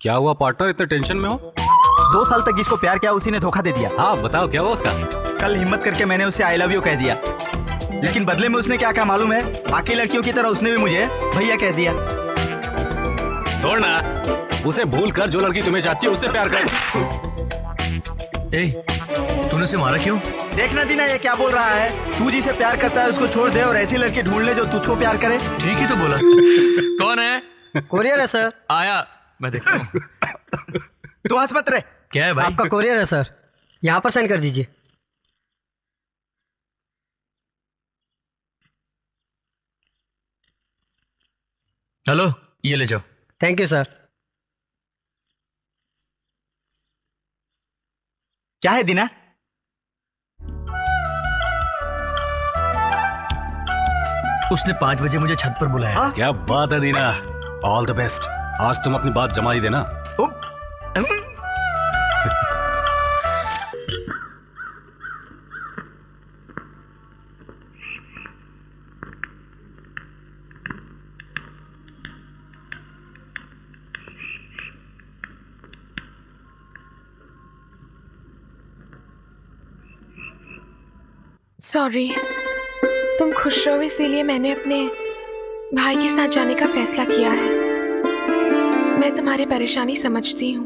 क्या हुआ पार्टनर, इतने टेंशन में हो? 2 साल तक जिसको प्यार किया उसी ने धोखा दे दिया। हाँ बताओ क्या हुआ उसका? कल हिम्मत करके मैंने उससे आई लव यू कह दिया, लेकिन बदले में उसने क्या कहा मालूम है? बाकी लड़कियों की तरह उसने भी मुझे भैया कह दिया। छोड़ना, उसे भूल कर जो लड़की तुम्हें चाहती है उससे प्यार कर। तूने उसे मारा क्यों? देखना दीना ये क्या बोल रहा है। तू जिसे प्यार करता है उसको छोड़ दे और ऐसी लड़की ढूंढ ले जो तुझको प्यार करे। ठीक ही तो बोला। कौन है? कोरियर है सर। आया, मैं देखता हूँ। तू हंस मत रे। क्या है भाई? आपका कोरियर है सर, यहाँ पर साइन कर दीजिए। हेलो, ये ले जाओ। Thank you sir. क्या है दीना? उसने 5 बजे मुझे छत पर बुलाया। क्या बात है दीना, ऑल द बेस्ट। आज तुम अपनी बात जमा ही देना। सॉरी, तुम खुश रहो इसीलिए मैंने अपने भाई के साथ जाने का फैसला किया है। मैं तुम्हारी परेशानी समझती हूँ।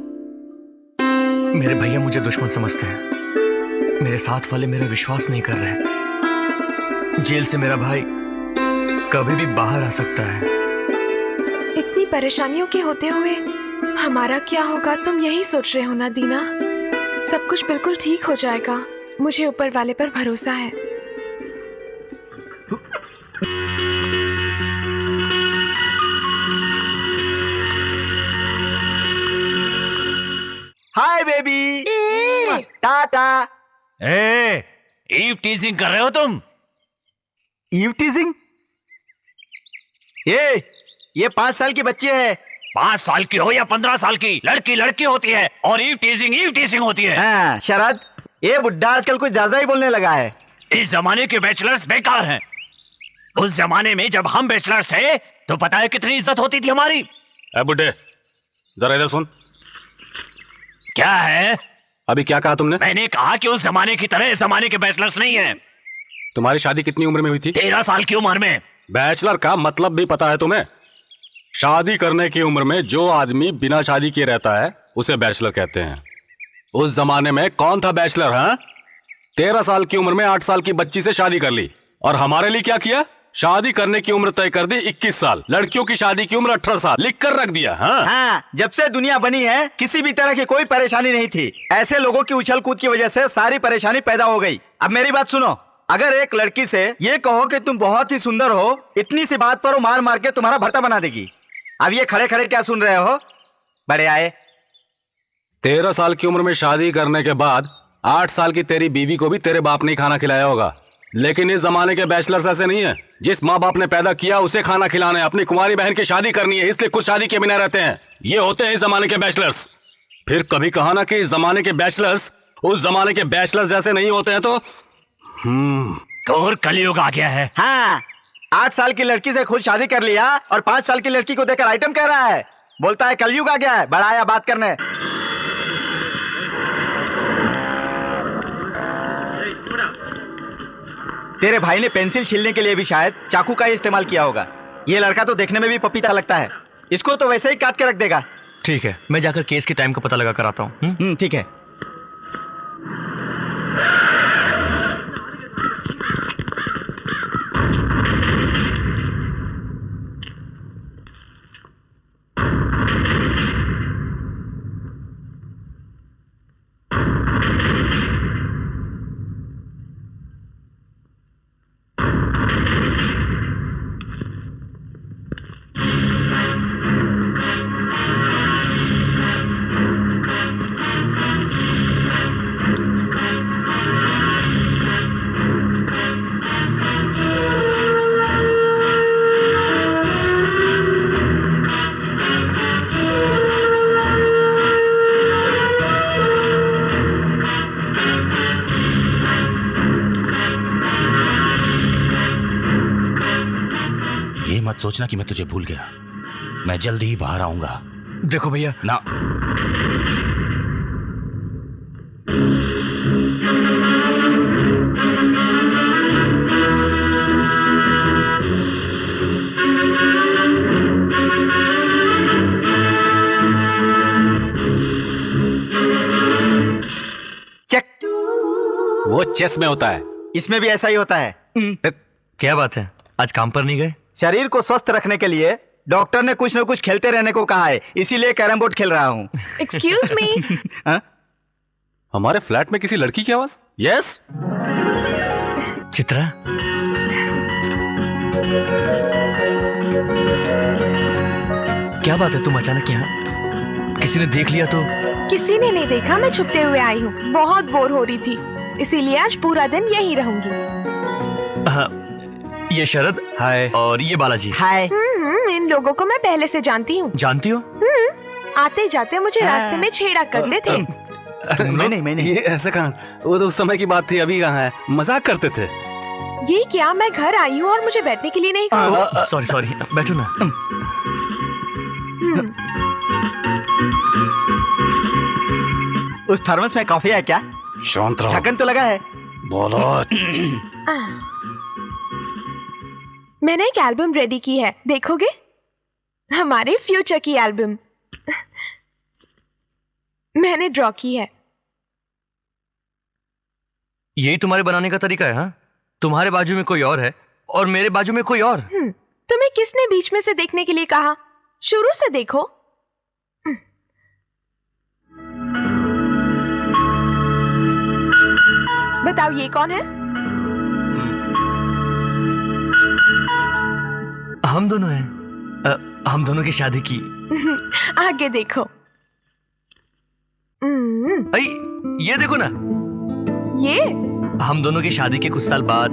मेरे भैया मुझे दुश्मन समझते हैं। मेरे साथ वाले मेरा विश्वास नहीं कर रहे। जेल से मेरा भाई कभी भी बाहर आ सकता है। इतनी परेशानियों के होते हुए हमारा क्या होगा, तुम यही सोच रहे हो ना दीना? सब कुछ बिल्कुल ठीक हो जाएगा, मुझे ऊपर वाले पर भरोसा है। Hi baby, Tata. Eve teasing कर रहे हो तुम? Eve teasing? ये 5 साल की बच्ची है। 5 साल की हो या 15 साल की, लड़की लड़की होती है और ईव टीजिंग होती है। हाँ शरद, ये बुड्ढा आजकल कुछ ज्यादा ही बोलने लगा है। इस जमाने के बैचलर्स बेकार हैं। उस जमाने में जब हम बैचलर्स थे तो पता है कितनी इज्जत होती थी हमारी। बुड्ढे जरा इधर सुन। क्या है? अभी क्या कहा तुमने? मैंने कहा कि उस जमाने की तरह इस जमाने के बैचलर्स नहीं हैं। तुम्हारी शादी कितनी उम्र में हुई थी? 13 साल की उम्र में। बैचलर का मतलब भी पता है तुम्हें? शादी करने की उम्र में जो आदमी बिना शादी किए रहता है उसे बैचलर कहते हैं। उस जमाने में कौन था बैचलर? हाँ, 13 साल की उम्र में 8 साल की बच्ची से शादी कर ली। और हमारे लिए क्या किया? शादी करने की उम्र तय कर दी 21 साल। लड़कियों की शादी की उम्र 18 साल लिख कर रख दिया। हाँ, जब से दुनिया बनी है किसी भी तरह की कोई परेशानी नहीं थी। ऐसे लोगों की उछल कूद की वजह से सारी परेशानी पैदा हो गई। अब मेरी बात सुनो, अगर एक लड़की से ये कहो कि तुम बहुत ही सुंदर हो, इतनी सी बात पर वो मार मार के तुम्हारा भर्ता बना देगी। अब ये खड़े खड़े क्या सुन रहे हो? बड़े आए। 13 साल की उम्र में शादी करने के बाद 8 साल की तेरी बीवी को भी तेरे बाप ने ही खाना खिलाया होगा। लेकिन इस जमाने के बैचलर्स ऐसे नहीं है। जिस माँ बाप ने पैदा किया उसे खाना खिलाना है, अपनी कुंवारी बहन की शादी करनी है, इसलिए कुछ शादी के बिना रहते हैं। ये होते हैं इस जमाने के बैचलर्स। फिर कभी कहा ना कि इस जमाने के बैचलर्स उस जमाने के बैचलर्स जैसे नहीं होते हैं तो और कलयुग आ गया है। हाँ, 8 साल की लड़की से खुद शादी कर लिया और 5 साल की लड़की को देखकर आइटम कह रहा है। बोलता है कलयुग आ गया है। बड़ा आया बात करने। तेरे भाई ने पेंसिल छीलने के लिए भी शायद चाकू का ही इस्तेमाल किया होगा। ये लड़का तो देखने में भी पपीता लगता है। इसको तो वैसे ही काट के रख देगा। ठीक है, मैं जाकर केस के टाइम का पता लगा कर आता हूँ। ठीक है। सोचना कि मैं तुझे भूल गया। मैं जल्दी ही बाहर आऊंगा। देखो भैया ना, चेक। वो चेस में होता है, इसमें भी ऐसा ही होता है। क्या बात है, आज काम पर नहीं गए? शरीर को स्वस्थ रखने के लिए डॉक्टर ने कुछ न कुछ खेलते रहने को कहा है, इसीलिए कैरम बोर्ड खेल रहा हूँ। Excuse me. हमारे फ्लैट में किसी लड़की की आवाज? यस। चित्रा, क्या बात है, तुम अचानक यहाँ? किसी ने देख लिया तो? किसी ने नहीं देखा, मैं छुपते हुए आई हूँ। बहुत बोर हो रही थी, इसीलिए आज पूरा दिन यहीं रहूंगी। ये शरद, हाय, और ये बालाजी, हाय। इन लोगों को मैं पहले से जानती हूँ। जानती हो? आते जाते मुझे रास्ते में छेड़ा करते थे। मैंने ये ऐसा कहाँ? वो तो उस समय की बात थी, अभी कहाँ है? मजाक करते थे। ये क्या, मैं घर आई हूँ और मुझे बैठने के लिए नहीं कहा? सॉरी, बैठो ना। उस थर्मस में कॉफी है क्या? शांत रहो। ढक्कन तो लगा है। बोलो। मैंने एक एल्बम रेडी की है, देखोगे? हमारे फ्यूचर की एल्बम मैंने ड्रॉ की है। यही तुम्हारे बनाने का तरीका है? हाँ, तुम्हारे बाजू में कोई और है और मेरे बाजू में कोई और। तुम्हें किसने बीच में से देखने के लिए कहा? शुरू से देखो। बताओ ये कौन है? हम दोनों हैं। हम दोनों की शादी की। आगे देखो। अरे ये देखो ना। ये हम दोनों की शादी के कुछ साल बाद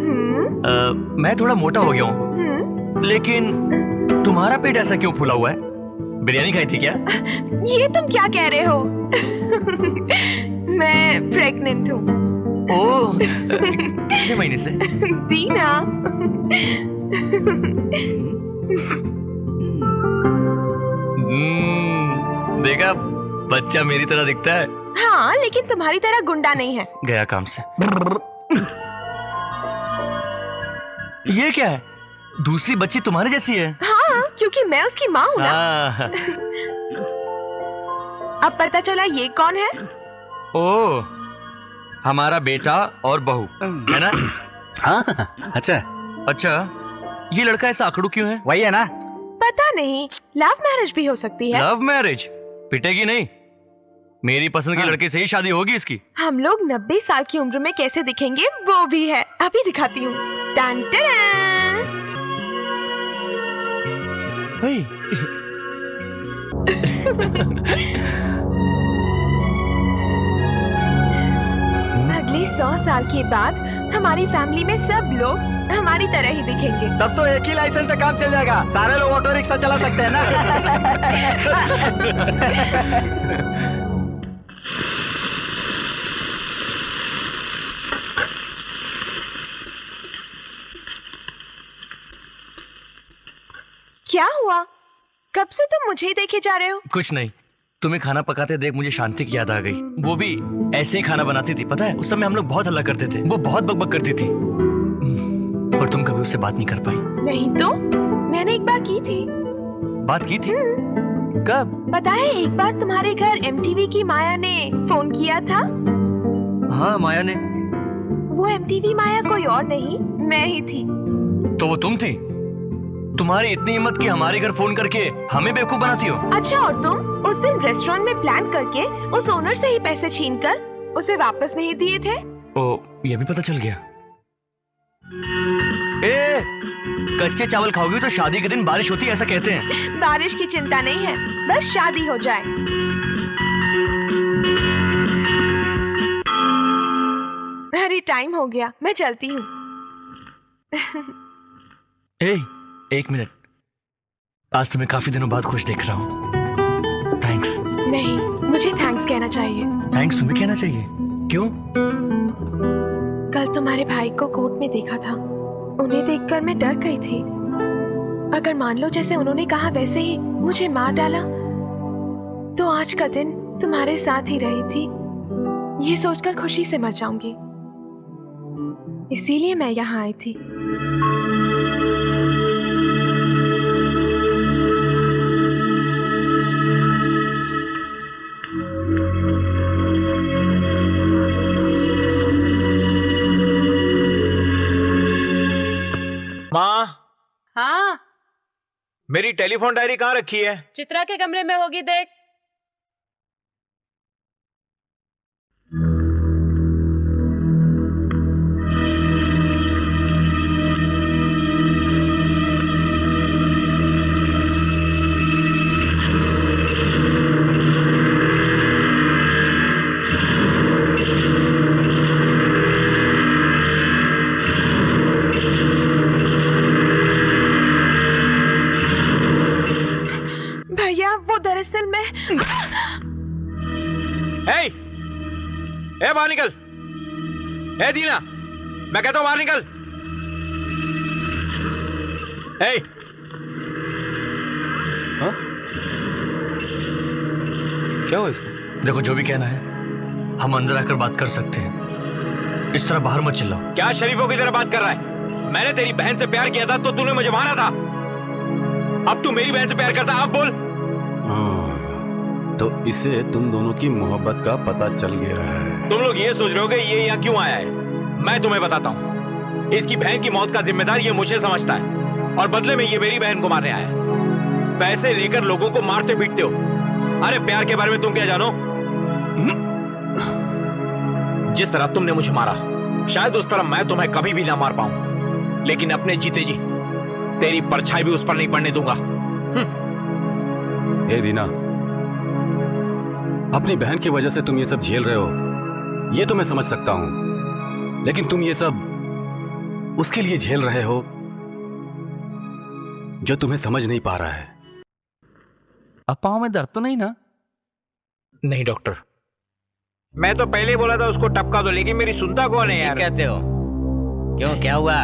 मैं थोड़ा मोटा हो गया हूँ, लेकिन तुम्हारा पेट ऐसा क्यों फूला हुआ है? बिरयानी खाई थी क्या? ये तुम क्या कह रहे हो? मैं प्रेग्नेंट हूँ। ओह, कितने महीने से? दीना। देखा, बच्चा मेरी तरह दिखता है। हाँ, लेकिन तुम्हारी तरह गुंडा नहीं है। गया काम से। ये क्या है? दूसरी बच्ची तुम्हारे जैसी है। हाँ, क्योंकि मैं उसकी माँ हूँ ना। अब पता चला ये कौन है? ओह, हमारा बेटा और बहू है ना? हाँ, अच्छा। ये लड़का ऐसा आंकड़ू क्यों है? वही है ना? पता नहीं, लव मैरिज भी हो सकती है। Love marriage? पिटेगी नहीं। मेरी पसंद के लड़के से ही शादी होगी इसकी। हम लोग 90 साल की उम्र में कैसे दिखेंगे वो भी है, अभी दिखाती हूँ। अगले 100 साल के बाद हमारी फैमिली में सब लोग हमारी तरह ही दिखेंगे। तब तो एक ही लाइसेंस से काम चल जाएगा, सारे लोग ऑटो रिक्शा चला सकते हैं ना। क्या हुआ? कब से तुम मुझे ही देखे जा रहे हो? कुछ नहीं, तुम्हें खाना पकाते देख मुझे शांति की याद आ गई। वो भी ऐसे ही खाना बनाती थी, पता है? उस समय हम लोग बहुत हल्ला करते थे, वो बहुत बकबक करती थी, पर तुम कभी उससे बात नहीं कर पाई। नहीं तो मैंने एक बार की थी। बात की थी? कब? पता है, एक बार तुम्हारे घर MTV की माया ने फोन किया था। हाँ, माया ने। वो MTV माया कोई और नहीं, मैं ही थी। तो वो तुम थी? तुम्हारी इतनी हिम्मत कि हमारे घर फोन करके हमें बेवकूफ बनाती हो। अच्छा, और तुम उस दिन रेस्टोरेंट में प्लान करके उस ओनर से ही पैसे छीनकर उसे वापस नहीं दिए थे? ओ, ये भी पता चल गया। ए, कच्चे चावल खाओगी तो शादी के दिन बारिश होती है, ऐसा कहते हैं। बारिश की चिंता नहीं है, बस शादी हो जाए। अरे टाइम हो गया, मैं चलती हूँ। एक मिनट, आज तुम्हें काफी दिनों बाद खुश देख रहा हूँ। थैंक्स। नहीं, मुझे थैंक्स कहना चाहिए। थैंक्स तुम्हें कहना चाहिए? क्यों? कल तुम्हारे भाई को कोर्ट में देखा था, उन्हें देखकर मैं डर गई थी। अगर मान लो जैसे उन्होंने कहा वैसे ही मुझे मार डाला तो आज का दिन तुम्हारे साथ ही रही थी ये सोचकर खुशी से मर जाऊंगी। इसीलिए मैं यहाँ आई थी। माँ, हाँ मेरी टेलीफोन डायरी कहाँ रखी है? चित्रा के कमरे में होगी, देख। दरअसल मैं बाहर निकल। दीना, मैं कहता हूं बाहर निकल। क्या हुआ इसको? देखो जो भी कहना है हम अंदर आकर बात कर सकते हैं, इस तरह बाहर मत चिल्लाओ। क्या शरीफों की तरह बात कर रहा है? मैंने तेरी बहन से प्यार किया था तो तूने मुझे मारा था। अब तू मेरी बहन से प्यार करता, अब बोल। तो इसे तुम दोनों की मोहब्बत का पता चल गया है। तुम लोग ये सोच रहे होगे ये यहाँ क्यों आया है? मैं तुम्हें बताता हूँ। इसकी बहन की मौत का जिम्मेदार ये मुझे समझता है और बदले में ये मेरी बहन को मारने आया है। पैसे लेकर लोगों को मारते पीटते हो। अरे प्यार के बारे में तुम क्या जानो? जिस तरह तुमने मुझे मारा शायद उस तरह मैं तुम्हें कभी भी ना मार पाऊं, लेकिन अपने जीते जी तेरी परछाई भी उस पर नहीं पड़ने दूंगा। हे दीना, अपनी बहन की वजह से तुम ये सब झेल रहे हो, ये तो मैं समझ सकता हूं, लेकिन तुम ये सब उसके लिए झेल रहे हो जो तुम्हें समझ नहीं पा रहा है। अब पाँव में दर्द तो नहीं ना? नहीं डॉक्टर। मैं तो पहले ही बोला था उसको टपका दो, लेकिन मेरी सुनता कौन है यार? कहते हो क्यों, क्या हुआ?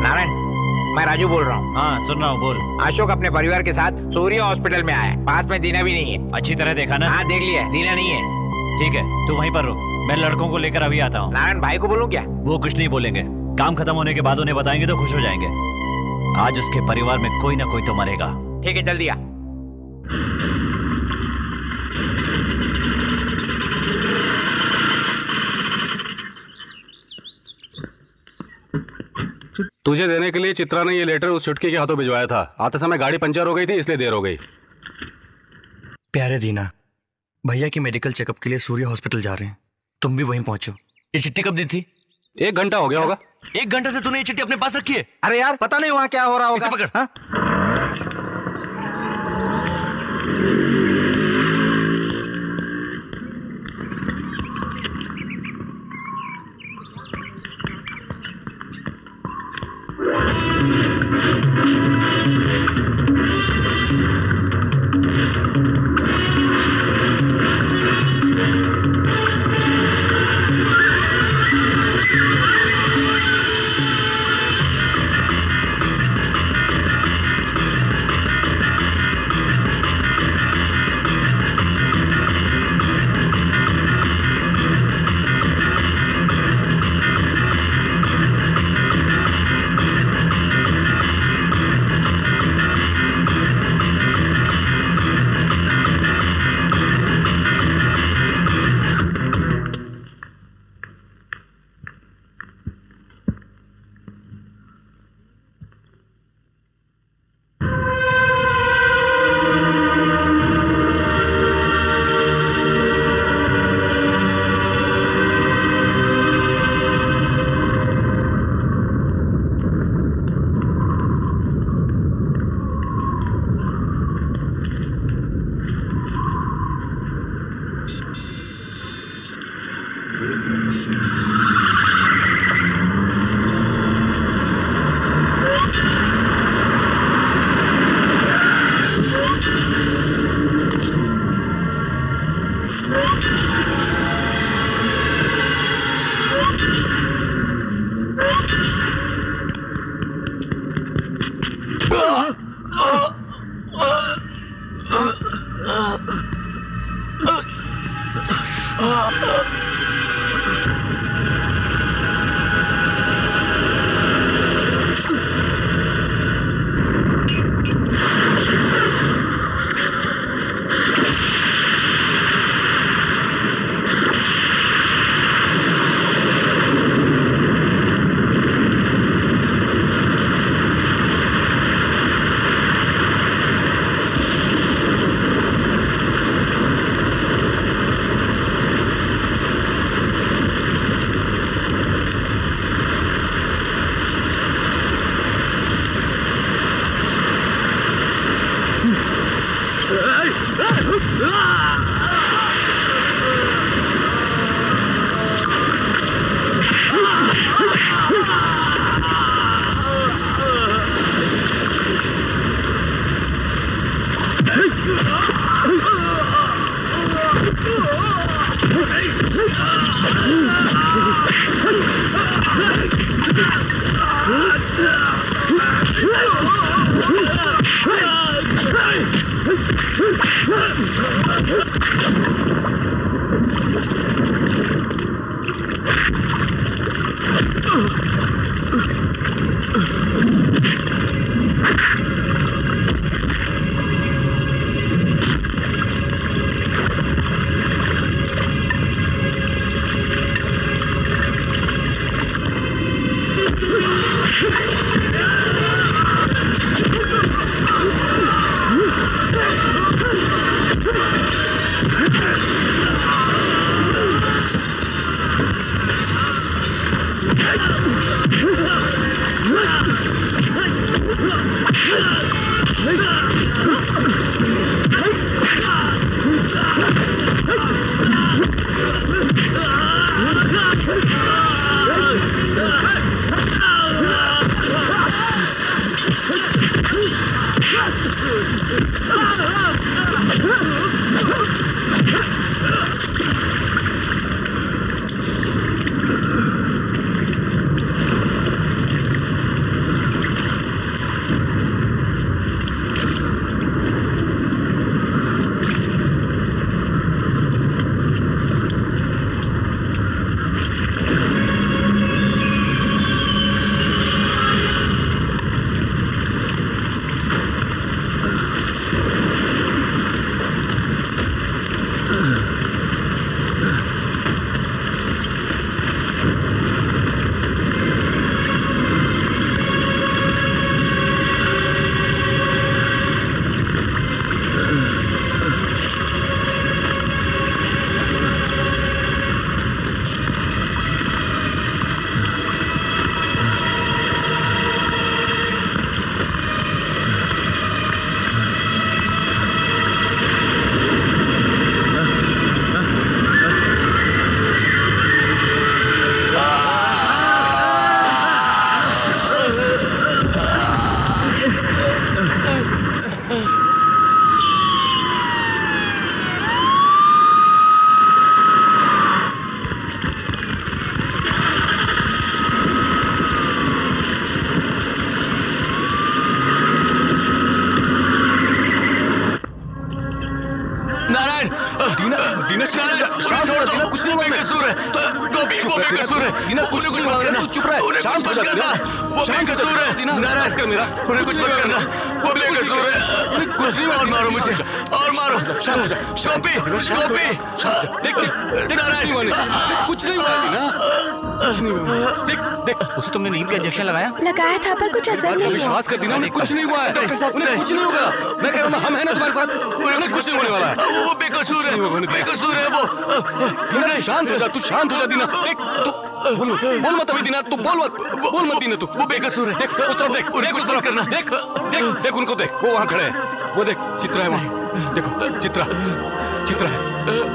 नारायण, मैं राजू बोल रहा हूँ। हाँ सुन रहा हूँ, बोल। अशोक अपने परिवार के साथ सूर्य हॉस्पिटल में आया है। पास में दीना भी नहीं है। अच्छी तरह देखा ना? हाँ देख लिया, दीना नहीं है। ठीक है, तू वहीं पर रुक, मैं लड़कों को लेकर अभी आता हूँ। नारायण भाई को बोलूं क्या? वो कुछ नहीं बोलेंगे, काम खत्म होने के बाद उन्हें बताएंगे तो खुश हो जाएंगे। आज उसके परिवार में कोई ना कोई तो मरेगा। ठीक है, जल्दी आ। तुझे देने के लिए चित्रा ने ये लेटर उस चुटकी के हाथों भिजवाया था। आते समय गाड़ी पंचर हो गई थी, इसलिए देर हो गई। प्यारे दीना, भैया की मेडिकल चेकअप के लिए सूर्य हॉस्पिटल जा रहे हैं, तुम भी वहीं पहुंचो। ये चिट्ठी कब दी थी? 1 घंटा हो गया होगा। 1 घंटे से तूने ये चिट्ठी अपने पास रखी है? अरे यार पता नहीं वहाँ क्या हो रहा होगा। इसे पकड़। हाँ? उसे तुमने नींद का इंजेक्शन लगाया? लगाया था पर कुछ असर नहीं हुआ। विश्वास कर दीना, उन्हें कुछ नहीं हुआ है। डॉक्टर साहब, उन्हें कुछ नहीं होगा। मैं कह रहा हूँ हम हैं ना तुम्हारे साथ, उन्हें कुछ नहीं होने वाला है। वो बेकसूर है, बेकसूर है वो। दीना शांत हो जा, तू शांत हो जा दीना। देख तू बोल मत अभी दीना, तू बोल मत दीना, तू वो बेकसूर है। देख उस तरफ देख, उस तरफ करना। देख देख देख उनको देख, वो वहाँ खड़े हैं। वो देख चित्रा है वहाँ, देखो चित्रा है, चित्रा देख।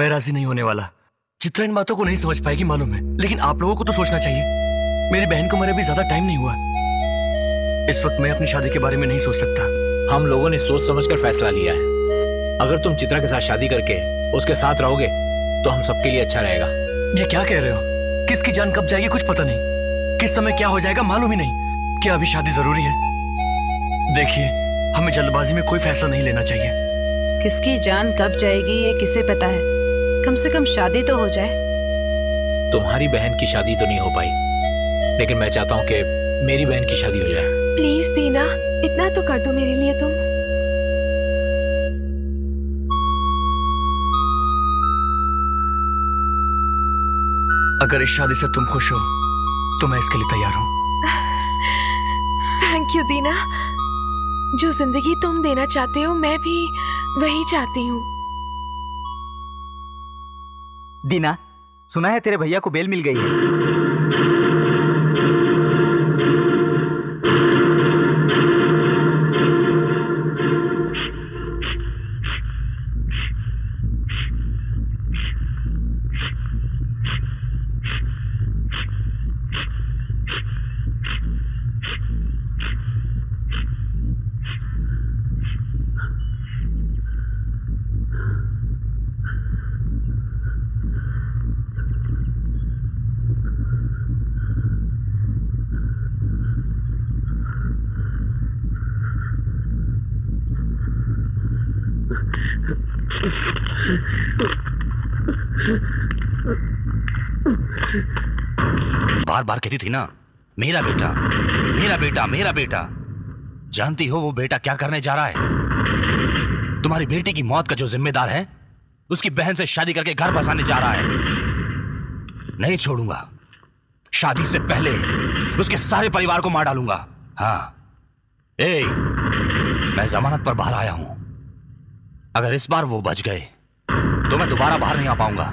मैं राजी नहीं होने वाला। चित्रा इन बातों को नहीं समझ पाएगी मालूम है, लेकिन आप लोगों को तो सोचना चाहिए। मेरी बहन को मरे भी ज्यादा टाइम नहीं हुआ। इस वक्त मैं अपनी शादी के बारे में नहीं सोच सकता। हम लोगों ने सोच समझकर फैसला लिया है। अगर तुम चित्रा के साथ शादी करके उसके साथ रहोगे तो हम सबके लिए अच्छा रहेगा। ये क्या कह रहे हो? किसकी जान कब जाएगी कुछ पता नहीं, किस समय क्या हो जाएगा मालूम ही नहीं। क्या अभी शादी जरूरी है? देखिए, हमें जल्दबाजी में कोई फैसला नहीं लेना चाहिए। किसकी जान कब जाएगी ये किसे पता है? कम से कम शादी तो हो जाए। तुम्हारी बहन की शादी तो नहीं हो पाई, लेकिन मैं चाहता हूँ कि मेरी बहन की शादी हो जाए। प्लीज दीना, इतना तो कर दो मेरे लिए तुम। अगर इस शादी से तुम खुश हो तो मैं इसके लिए तैयार हूँ। थैंक यू दीना। जो जिंदगी तुम देना चाहते हो मैं भी वही चाहती हूँ। दीना, सुना है तेरे भैया को बेल मिल गई है। बार बार कहती थी ना, मेरा बेटा मेरा बेटा मेरा बेटा। जानती हो वो बेटा क्या करने जा रहा है? तुम्हारी बेटी की मौत का जो जिम्मेदार है उसकी बहन से शादी करके घर बसाने जा रहा है। नहीं छोड़ूंगा। शादी से पहले उसके सारे परिवार को मार डालूंगा। हाँ, मैं जमानत पर बाहर आया हूं। अगर इस बार वो बच गए तो मैं दोबारा बाहर नहीं आ पाऊंगा।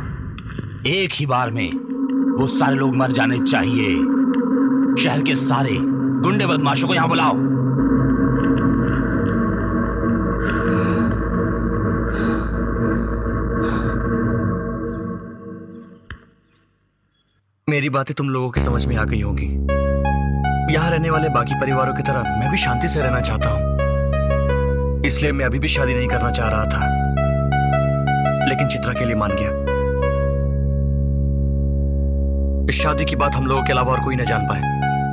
एक ही बार में वो सारे लोग मर जाने चाहिए। शहर के सारे गुंडे बदमाशों को यहां बुलाओ। मेरी बातें तुम लोगों की समझ में आ गई होंगी। यहाँ रहने वाले बाकी परिवारों की तरह मैं भी शांति से रहना चाहता हूँ, इसलिए मैं अभी भी शादी नहीं करना चाह रहा था, लेकिन चित्रा के लिए मान गया। इस शादी की बात हम लोगों के अलावा और कोई न जान पाए।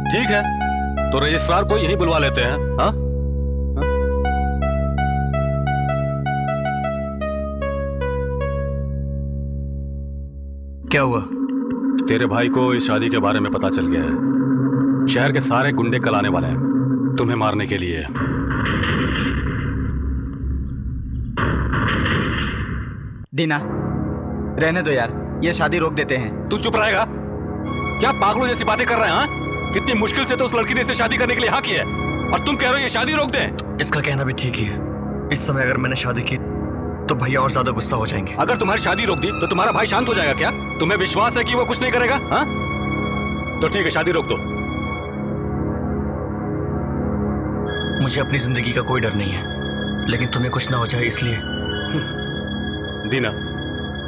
ठीक है, तो रजिस्ट्रार को यही बुलवा लेते हैं। हाँ? क्या हुआ? तेरे भाई को इस शादी के बारे में पता चल गया है। शहर के सारे गुंडे कल आने वाले हैं तुम्हें मारने के लिए। दीना, रहने दो यार, ये शादी रोक देते हैं। तू चुप रहेगा? क्या पागलों जैसी बातें कर रहे हैं? हाँ? कितनी मुश्किल से तो उस लड़की ने इसे शादी करने के लिए हाँ किया है, और तुम कह रहे हो ये शादी रोक दें? इसका कहना भी ठीक ही है। इस समय अगर मैंने शादी की तो भैया और ज्यादा गुस्सा हो जाएंगे। अगर तुम्हारी शादी रोक दी तो तुम्हारा भाई शांत हो जाएगा क्या? तुम्हें विश्वास है कि वो कुछ नहीं करेगा? हाँ? तो ठीक है, शादी रोक दो। मुझे अपनी जिंदगी का कोई डर नहीं है, लेकिन तुम्हें कुछ ना हो जाए इसलिए। दीना,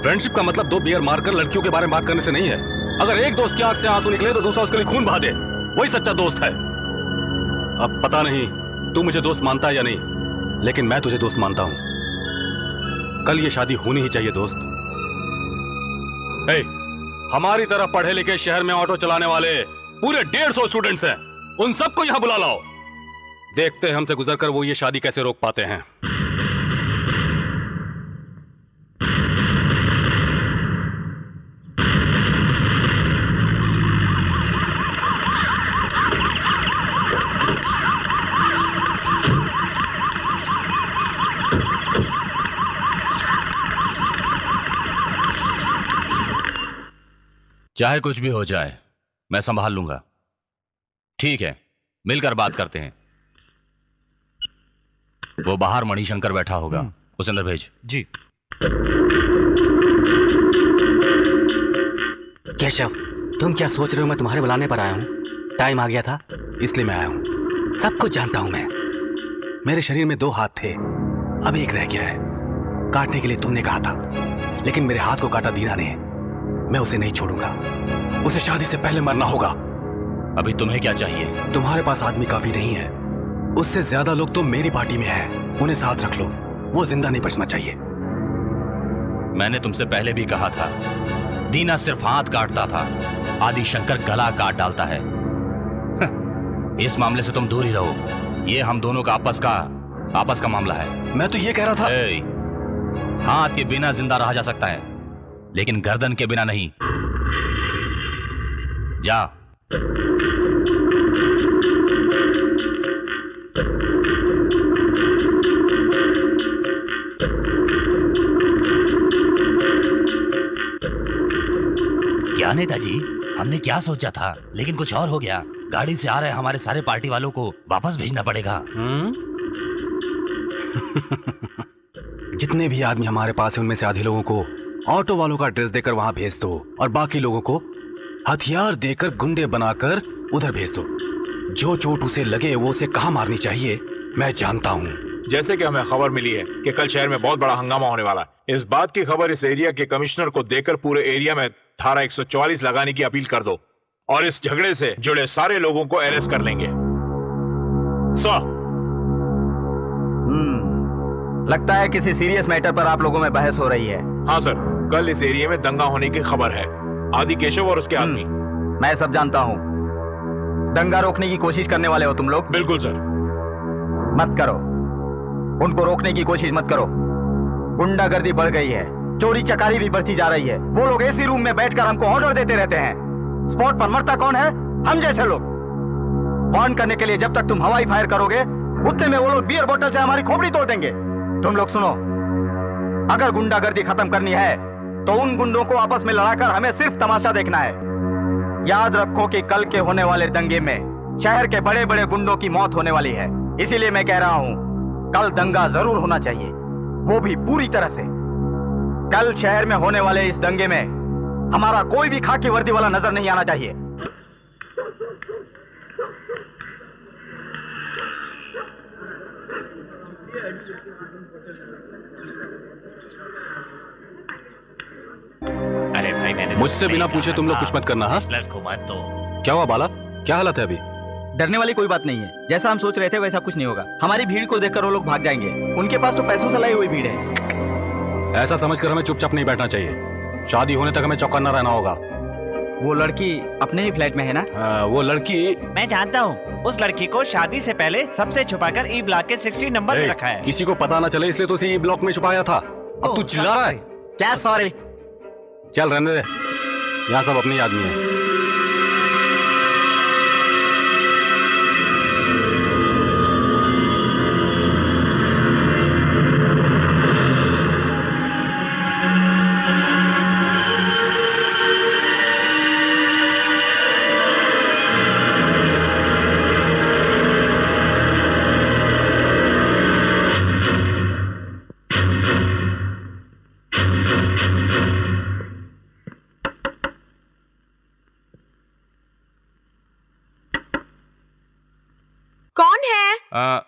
फ्रेंडशिप का मतलब दो बियर मारकर लड़कियों के बारे में बात करने से नहीं है। अगर एक दोस्त की आंख से आंसू निकले तो दूसरा उसके लिए खून बहा दे, वही सच्चा दोस्त है। अब पता नहीं तू मुझे दोस्त मानता है या नहीं, लेकिन मैं तुझे दोस्त मानता हूं। कल ये शादी होनी ही चाहिए दोस्त। हमारी तरह पढ़े लिखे शहर में ऑटो चलाने वाले पूरे 150 स्टूडेंट्स हैं, उन सबको यहां बुला लाओ। देखते हैं हमसे गुजरकर वो ये शादी कैसे रोक पाते हैं। चाहे कुछ भी हो जाए मैं संभाल लूंगा। ठीक है, मिलकर बात करते हैं। वो बाहर मणिशंकर बैठा होगा, उसे अंदर भेज। जी। केशव, तुम क्या सोच रहे हो मैं तुम्हारे बुलाने पर आया हूँ? टाइम आ गया था इसलिए मैं आया हूँ। सब कुछ जानता हूँ मैं। मेरे शरीर में 2 हाथ थे, अब एक रह गया है। काटने के लिए तुमने कहा था, लेकिन मेरे हाथ को काटा दीना ने। मैं उसे नहीं छोड़ूंगा। उसे शादी से पहले मरना होगा। अभी तुम्हें क्या चाहिए? तुम्हारे पास आदमी काफी नहीं है। उससे ज्यादा लोग तो मेरी पार्टी में हैं। उन्हें साथ रख लो। वो जिंदा नहीं बचना चाहिए। मैंने तुमसे पहले भी कहा था, दीना सिर्फ हाथ काटता था, आदि शंकर गला काट डालता है। इस मामले से तुम दूर ही रहो। ये हम दोनों का आपस का मामला है। मैं तो ये कह रहा था, हाथ के बिना जिंदा रहा जा सकता है, लेकिन गर्दन के बिना नहीं। जा। क्या नेताजी, हमने क्या सोचा था, लेकिन कुछ और हो गया। गाड़ी से आ रहे हमारे सारे पार्टी वालों को वापस भेजना पड़ेगा। जितने भी आदमी हमारे पास हैं उनमें से आधे लोगों को ऑटो वालों का ड्रेस देकर वहां भेज दो और बाकी लोगों को हथियार देकर गुंडे बनाकर उधर भेज दो। जो चोट उसे लगे वो उसे कहां मारनी चाहिए मैं जानता हूं। जैसे कि हमें खबर मिली है कि कल शहर में बहुत बड़ा हंगामा होने वाला है। इस बात की खबर इस एरिया के कमिश्नर को देकर पूरे एरिया में धारा 144 लगाने की अपील कर दो और इस झगड़े से जुड़े सारे लोगों को अरेस्ट कर लेंगे। लगता है किसी सीरियस मैटर पर आप लोगों में बहस हो रही है। हाँ सर, कल इस एरिया में दंगा होने की खबर है। आदि केशव और उसके आदमी। मैं सब जानता हूँ। दंगा रोकने की कोशिश करने वाले हो तुम लोग? बिल्कुल सर। मत करो, उनको रोकने की कोशिश मत करो। गुंडागर्दी बढ़ गई है, चोरी चकारी भी बढ़ती जा रही है। वो लोग एसी रूम में बैठकर हमको ऑर्डर देते रहते हैं। स्पॉट पर मरता कौन है? हम जैसे लोग। वार्न करने के लिए जब तक तुम हवाई फायर करोगे, उतने में वो लोग बियर बोतल से हमारी खोपड़ी तोड़ देंगे। तुम लोग सुनो, अगर गुंडागर्दी खत्म करनी है तो उन गुंडों को आपस में लड़ाकर हमें सिर्फ तमाशा देखना है। याद रखो कि कल के होने वाले दंगे में शहर के बड़े बड़े गुंडों की मौत होने वाली है। इसीलिए मैं कह रहा हूं, कल दंगा जरूर होना चाहिए, वो भी पूरी तरह से। कल शहर में होने वाले इस दंगे में हमारा कोई भी खाकी वर्दी वाला नजर नहीं आना चाहिए। अरे भाई, मैंने मुझसे बिना पूछे तुम लोग कुछ मत करना। हाँ, को मत तो। क्या हुआ बाला, क्या हालत है अभी? डरने वाली कोई बात नहीं है। जैसा हम सोच रहे थे वैसा कुछ नहीं होगा। हमारी भीड़ को देखकर वो लोग भाग जाएंगे। उनके पास तो पैसों से लाई हुई भीड़ है। ऐसा समझकर हमें चुपचाप नहीं बैठना चाहिए। शादी होने तक हमें चौकन्ना रहना होगा। वो लड़की अपने ही फ्लैट में है ना? वो लड़की, मैं जानता हूँ। उस लड़की को शादी से पहले सबसे छुपाकर ई ब्लॉक के 60 नंबर में रखा है। किसी को पता ना चले इसलिए तो उसे ई ब्लॉक में छुपाया था। अब तू चिल्ला रहा है क्या? सॉरी। चल रहने दे, यहाँ सब अपने आदमी है।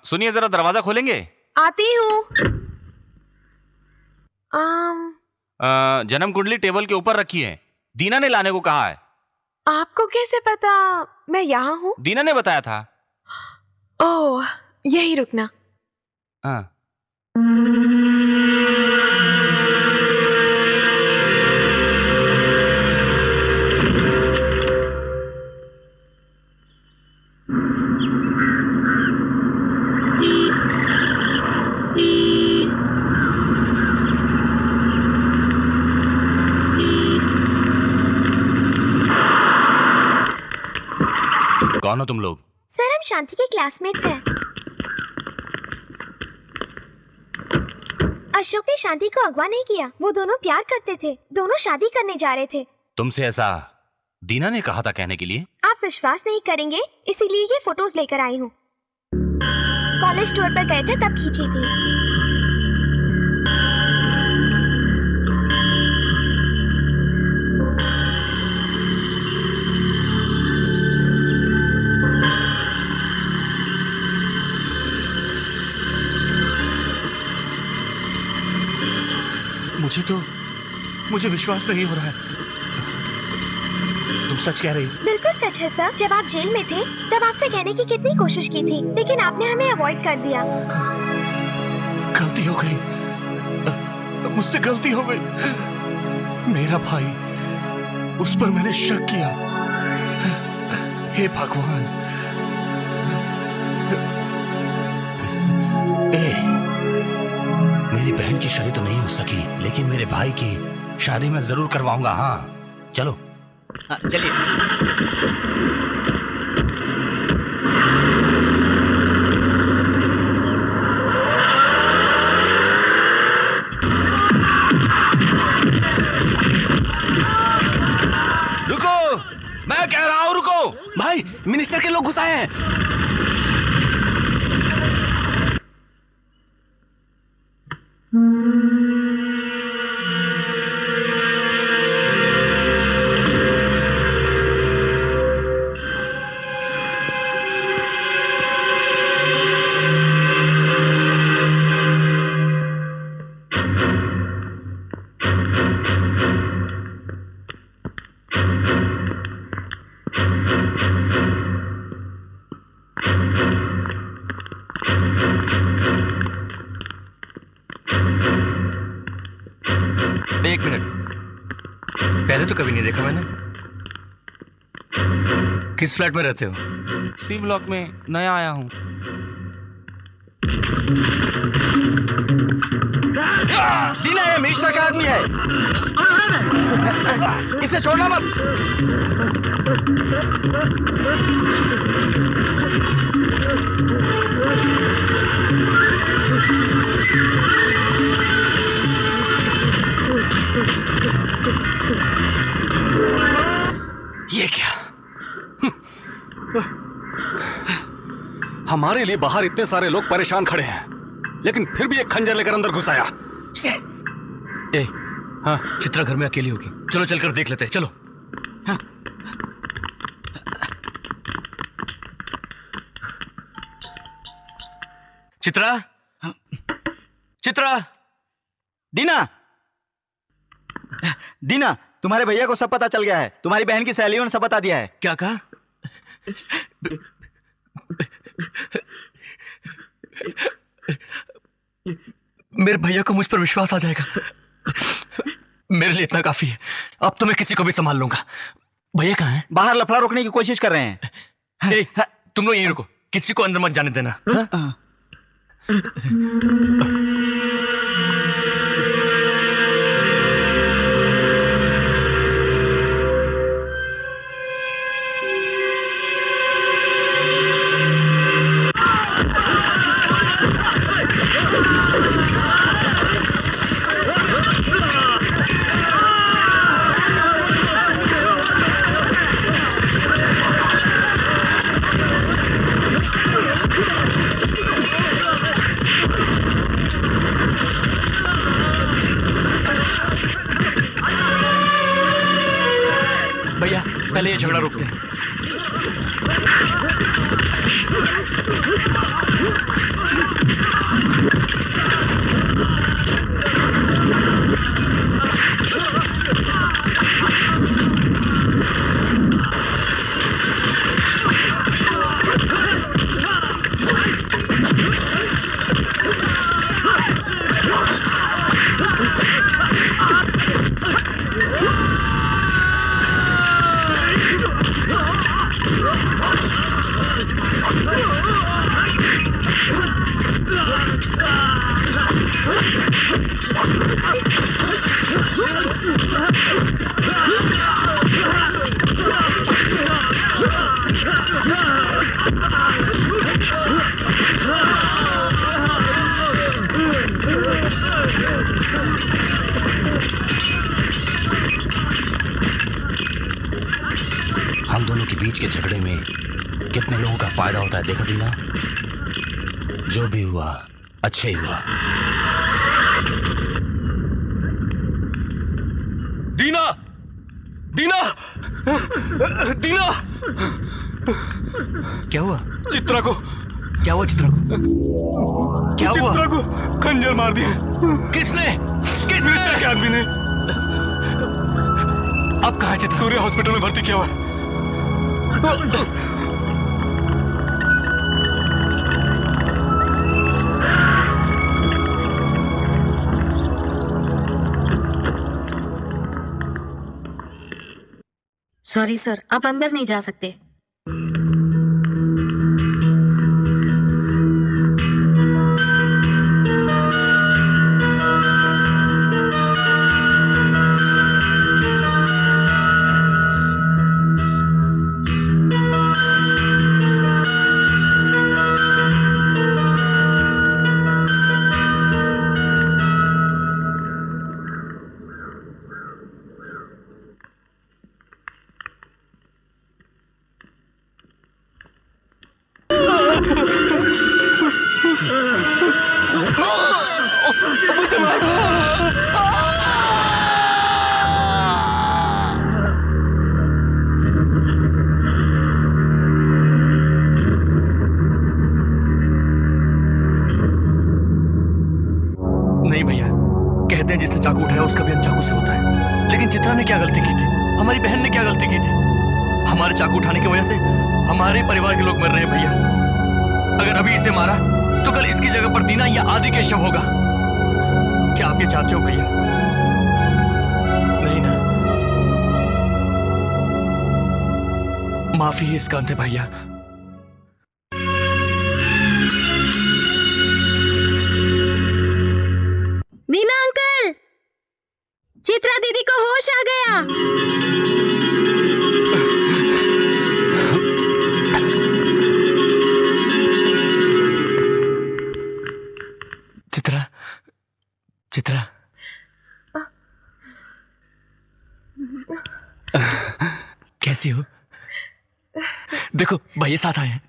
सुनिए, जरा दरवाजा खोलेंगे? आती हूँ। जन्म कुंडली टेबल के ऊपर रखी है। दीना ने लाने को कहा है। आपको कैसे पता मैं यहाँ हूँ? दीना ने बताया था। ओह, यही रुकना। हाँ। कौन हो तुम लोग? सर, हम शांति के क्लासमेट्स हैं। अशोक ने शांति को अगवा नहीं किया। वो दोनों प्यार करते थे। दोनों शादी करने जा रहे थे। तुमसे ऐसा दीना ने कहा था कहने के लिए? आप विश्वास नहीं करेंगे, इसीलिए ये फोटोज लेकर आई हूँ। कॉलेज टूर पर गए थे तब खींची थी। मुझे विश्वास नहीं हो रहा है। तुम सच कह रही हो? बिल्कुल सच है सर। जब आप जेल में थे तब आपसे कहने की कितनी कोशिश की थी, लेकिन आपने हमें अवॉइड कर दिया। गलती हो गई, मुझसे गलती हो गई। मेरा भाई, उस पर मैंने शक किया। हे भगवान। मेरी बहन की शादी तो नहीं हो सकी, लेकिन मेरे भाई की शादी मैं जरूर करवाऊंगा। हाँ चलो। चलिए। रुको, मैं कह रहा हूँ रुको। भाई मिनिस्टर के लोग घुस आए हैं। एक मिनट, पहले तो कभी नहीं देखा मैंने। किस फ्लैट में रहते हो? सी ब्लॉक में नया आया हूँ। दीना ये मिनिस्टर का आदमी है, इसे छोड़ना मत। ये क्या? हमारे लिए बाहर इतने सारे लोग परेशान खड़े हैं, लेकिन फिर भी एक खंजर लेकर अंदर घुस आया। ए, हाँ, चित्रा घर में अकेली होगी। चलो चलकर देख लेते हैं, चलो। हाँ। चित्रा, चित्रा, दीना, दीना, तुम्हारे भैया को सब पता चल गया है। तुम्हारी बहन की सहेलियों ने सब बता दिया है। क्या कहा? मेरे भैया को मुझ पर विश्वास आ जाएगा। मेरे लिए इतना काफी है। अब तो मैं किसी को भी संभाल लूंगा। भैया कहाँ हैं? बाहर लफड़ा रोकने की कोशिश कर रहे हैं। तुम लोग यहीं रुको, किसी को अंदर मत जाने देना। भैया पहले ये झगड़ा रोकते हैं। हम दोनों के बीच के झगड़े में कितने लोगों का फायदा होता है देखा दीना। जो भी हुआ अच्छा ही हुआ। दीना, दीना, दीना, क्या हुआ? चित्रा को क्या हुआ? चित्रा को क्या हुआ? चित्रा को खंजर मार दिया। किसने? मिनिस्टर के आदमी ने। अब कहाँ है चित्रा? सूर्य हॉस्पिटल में भर्ती किया हुआ है। सॉरी सर, आप अंदर नहीं जा सकते। नहीं भैया, कहते हैं जिसने चाकू उठाया उसका भी चाकू से होता है। लेकिन चित्रा ने क्या गलती की थी? हमारी बहन ने क्या गलती की थी? हमारे चाकू उठाने की वजह से हमारे परिवार के लोग मर रहे हैं भैया। अगर अभी इसे मारा तो कल इसकी जगह पर दीना या आदि के शव होगा। क्या आप ये चाहते हो भैया? नहीं ना? माफी इस कांते भैया। दीना अंकल, चित्रा दीदी को होश आ गया। चित्रा, चित्रा, कैसी हो? देखो भैया साथ आए हैं।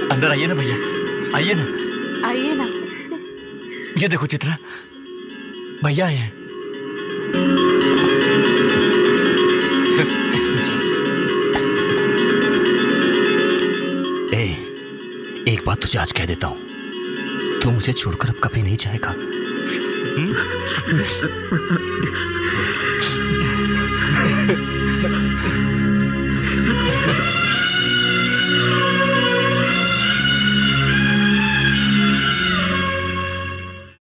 अंदर आइए ना भैया, आइए ना। आइए ना। ये देखो चित्रा, भैया आए हैं। एक बात तुझे आज कह देता हूं, तू मुझे छोड़कर अब कभी नहीं जाएगा।